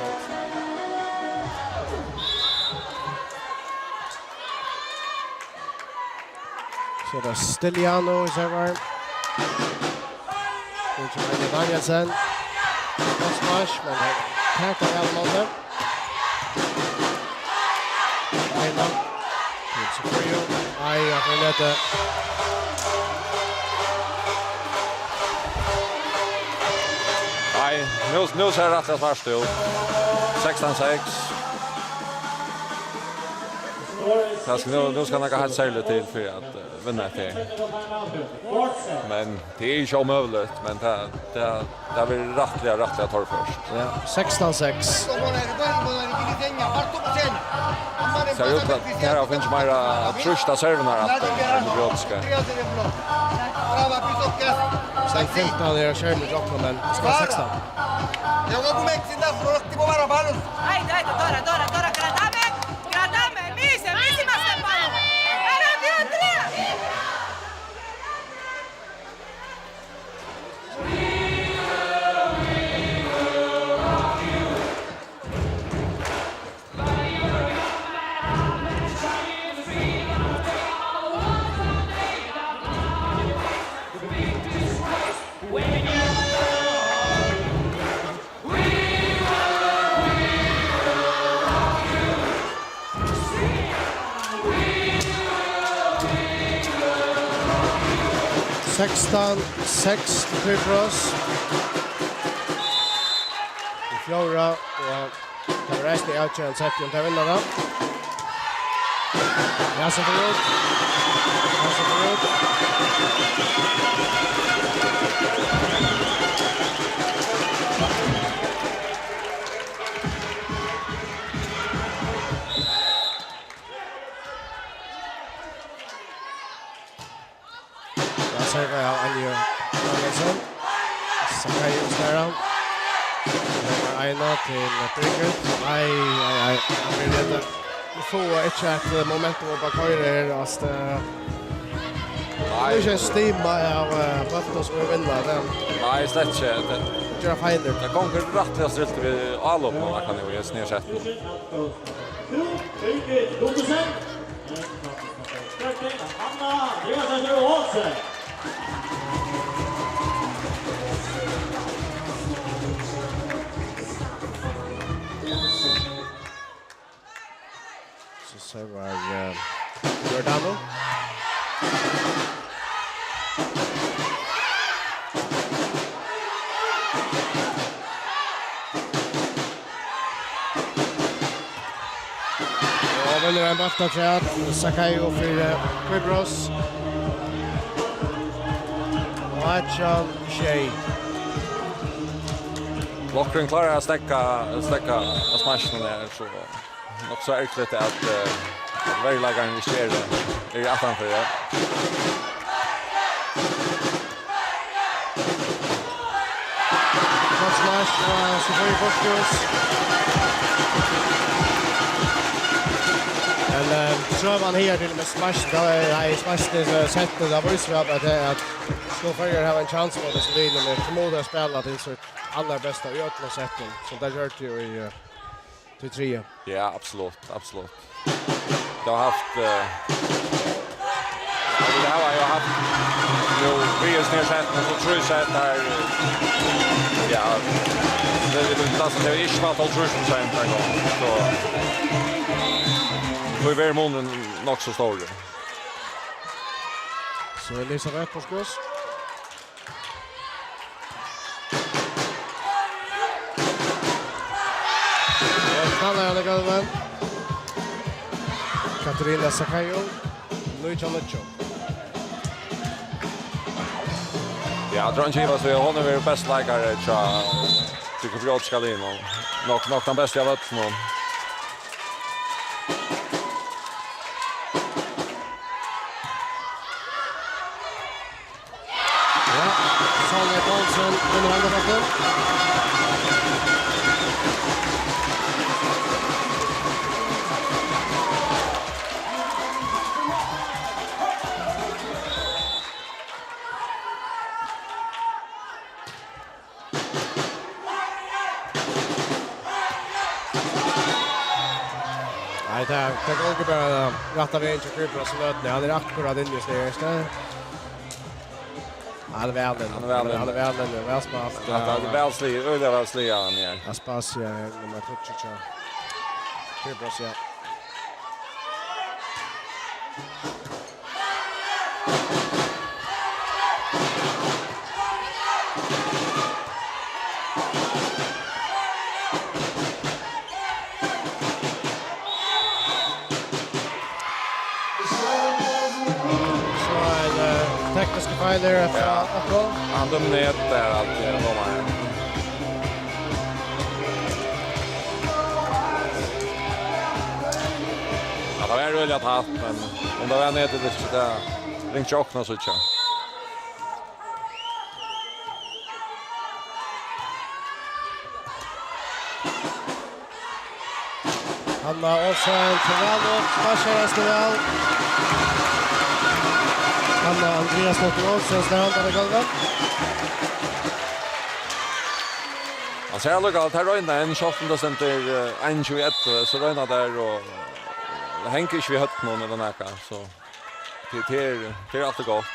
Så det är Stiliano i server. Det är Danielsen. Och smash, men det tackar väl många. Aina. Det är Superior. Nej, jag får lite. Nej, nu ser det rätt svart ut. 16-6. Nu ska han ha helt särskilt till för att vinna det. Men det är inte omöjligt, men det blir rättliga torr först. Ja, 16-6. ser ut att det här finns mera trusta serverna att Brodska. Brava, Pisocca. Sen 15 är Sherman Jockman, men det ska vara 16. Eu vou comer que se dá flor, tipo maravilhoso. Ai, Dora, gradame, mise más de palo. Era Andrea. 16-6 till Kypros. I fjorda och kan resta i outchance sett ju inte vinna då. Jasen förut. Server out on you. Anderson. Sakayos there. Aina till Trigger. I really that. Vi får ett chat momentum på bakhöger att det är stimma av Baftos som vinner den. Nej, slett inte. Det är fint. Det kommer rätt att ställa vi alla upp någon kan ju just nersätta. Så servar Giordano. Vinner en baftafjärd. Sakayo för Kypros. Matchan Shea. Blockren klarar att stäcka smashen där så också ärligt att very like en visser är utanför det. Smash så får ju fokus. Men Ströman här till med smash då är smash det sättet där var så att slå för har en chans på det så det med förmoda spela till så allra bästa i öppna sätten så där gör det ju till 3. Ja, absolut. Jag har haft jag har haft nu VS nedsättning så tror jag att här ja det är inte vad 30% en gång så vi är månen nog så stor. Så Elisabeth på skos. Kalla jag det Katarina Sakayo. Luigi Anacho. Ja, jag tror inte att hon är bäst läkare till Kyprotska linjen. Nog den bästa jag vet någon. Ja, Sonja Karlsson vinner andra backen. Nej, det går inte bara rätta vägen till Kypros och lötning. Han är akkurat in just det. Han är väl nu. Väspas. Han är väl sliga han igen. Aspas nummer 22. Kypros, ja. Tekniska filer från Han dominerar där alltid domaren. det var öliga tatt, men om det var nere det ringt tjockna så tjocka. Hanna Olsen til Valot, Smasheres til Val. Hanna Andreas mot Olsen, der han der gulvet. Han ser lokalt, her røyna en 28% 1-21, så røyna der og det henger ikke vi høtt noen eller nækka, så det er alltid godt.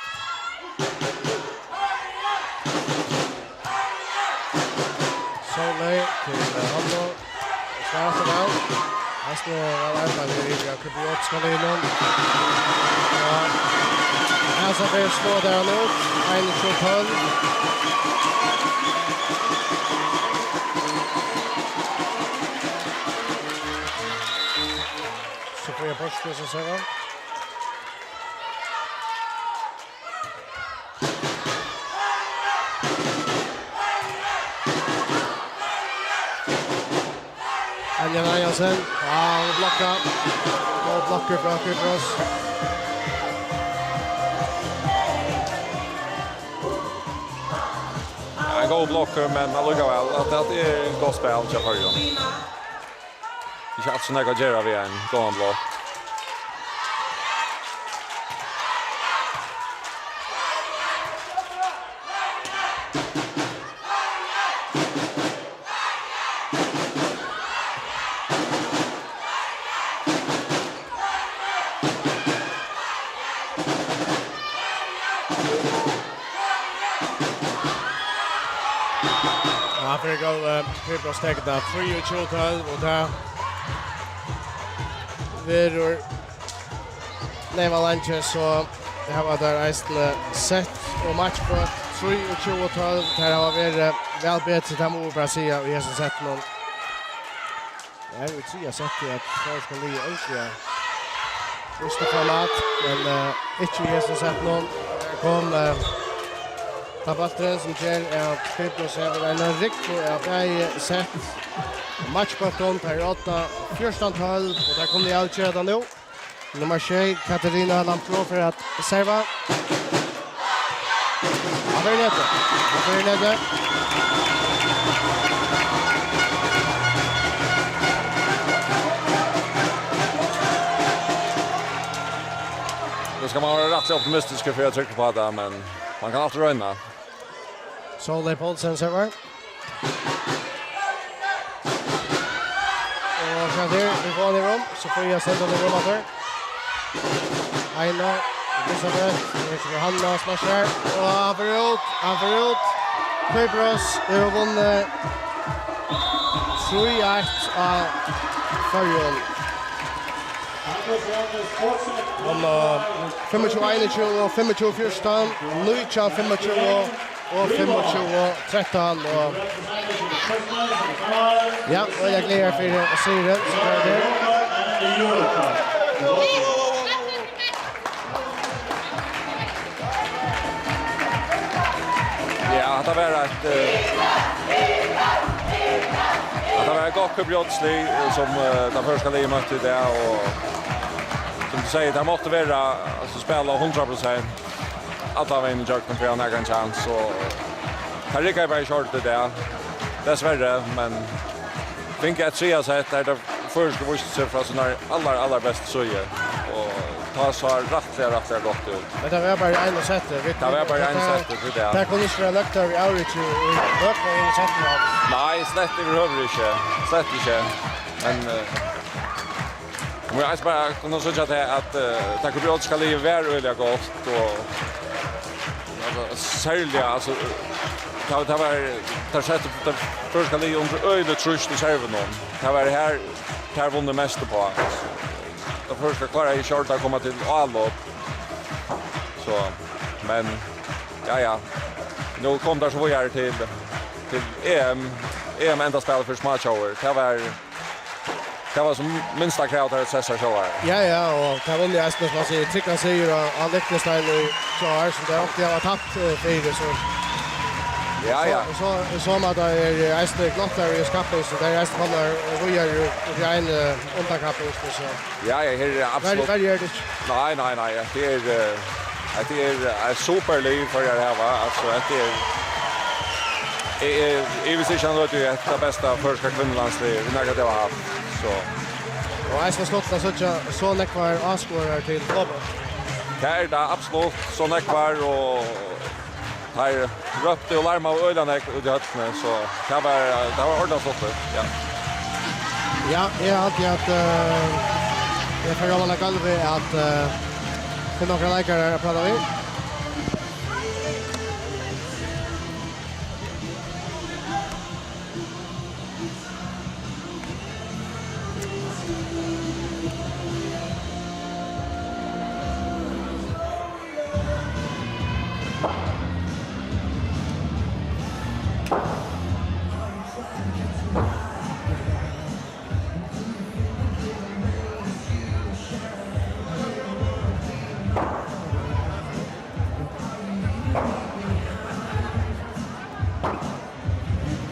Soløy til Hanna, Sverre til Val. Resten av arbeidet i Akrobiotska linjen. Her så vil slå der han ut, 1-12. Sofia Borsten som server. Anja Nielsen, han blockar. Och blockar från Kypros. En god blocker, men allikevel at det er en god spel til Førjøen. Ikke alt så negagera vi en god blokk. För att gå Kypros täckta 3-12 och där vi Neva Lanche så det här var där Eistle set och match på 3-12 där har vi väl bättre till mot Brasilien och Jesus sett någon. Jag vill säga sett att folk ska ligga ut just det format men inte Jesus sett någon kom Tabattren som kjell av Kypros er en riktig av deg sett matchbakton per 8-14-12 og der kom de alt kjøda nå. Nummer 6, Katarina Lampro for at serva. Han er nede. Nu ska man vara rätt optimistisk för jag trycker på det, men man kan alltid röna. Solveig Poulsen server. Og Shadir, vi går i rom, så får jeg sende den rommet der. Aina, Elisabeth, Hanna smasher, og han får ut. Kypros har vunnet 3-1 av Førjøen. Om 25-21 og 25-14, Nuicha 25 og 25-13 og ja, og jeg gleder for å se det, så er det. Ja, det var ett gott Kypriotslig som den första ligan mötte i det och som du säger, det måste vara alltså spela 100% alla vägen i Jöknen för att ha en chans och här rickar jag bara kört det där. Dessvärre, men finns ett trea sätt där det först visste sig från sina allra bästa söjer och ta så rättliga gott ut. Men det var bara en sätt. Det var bara en sätt för det. Det kunde inte vara lagt av i average i löpning i sätten. Nej, slett överhuvud inte. Slett inte. Men men jag bara kunde säga att det Kypros ska leva väldigt gott och särskilt alltså det var sett det första ligan under öde trust i serven någon. Det var här vunnit mest på. Det första klarar i short att komma till allop. Så men ja. Nu kom där så var jag till EM ända spel för Smart Shower. Det var som minsta krav där Cesar Shower. Ja, och det var ju som man säger trycka sig och Liechtenstein och så här så det har tappat för det så. Ja. Så man där är Ester Glotter i skapping så där Ester kommer rojar i en underkapping så. Ja, här är absolut. Vad gör det? Nej. Det är superliv för det här va. Alltså det är jag vill säga att det är det bästa första kvinnolandslivet vi något det har haft. Så och Ester Slottna så nekvar avskårar till Bob. det är det absolut så nekvar och här röpte och larma och ölen ut i höftene så det var ordentligt flott. Ja. Ja, jag har alltid att jag får göra galve att för några läkare pratar vi.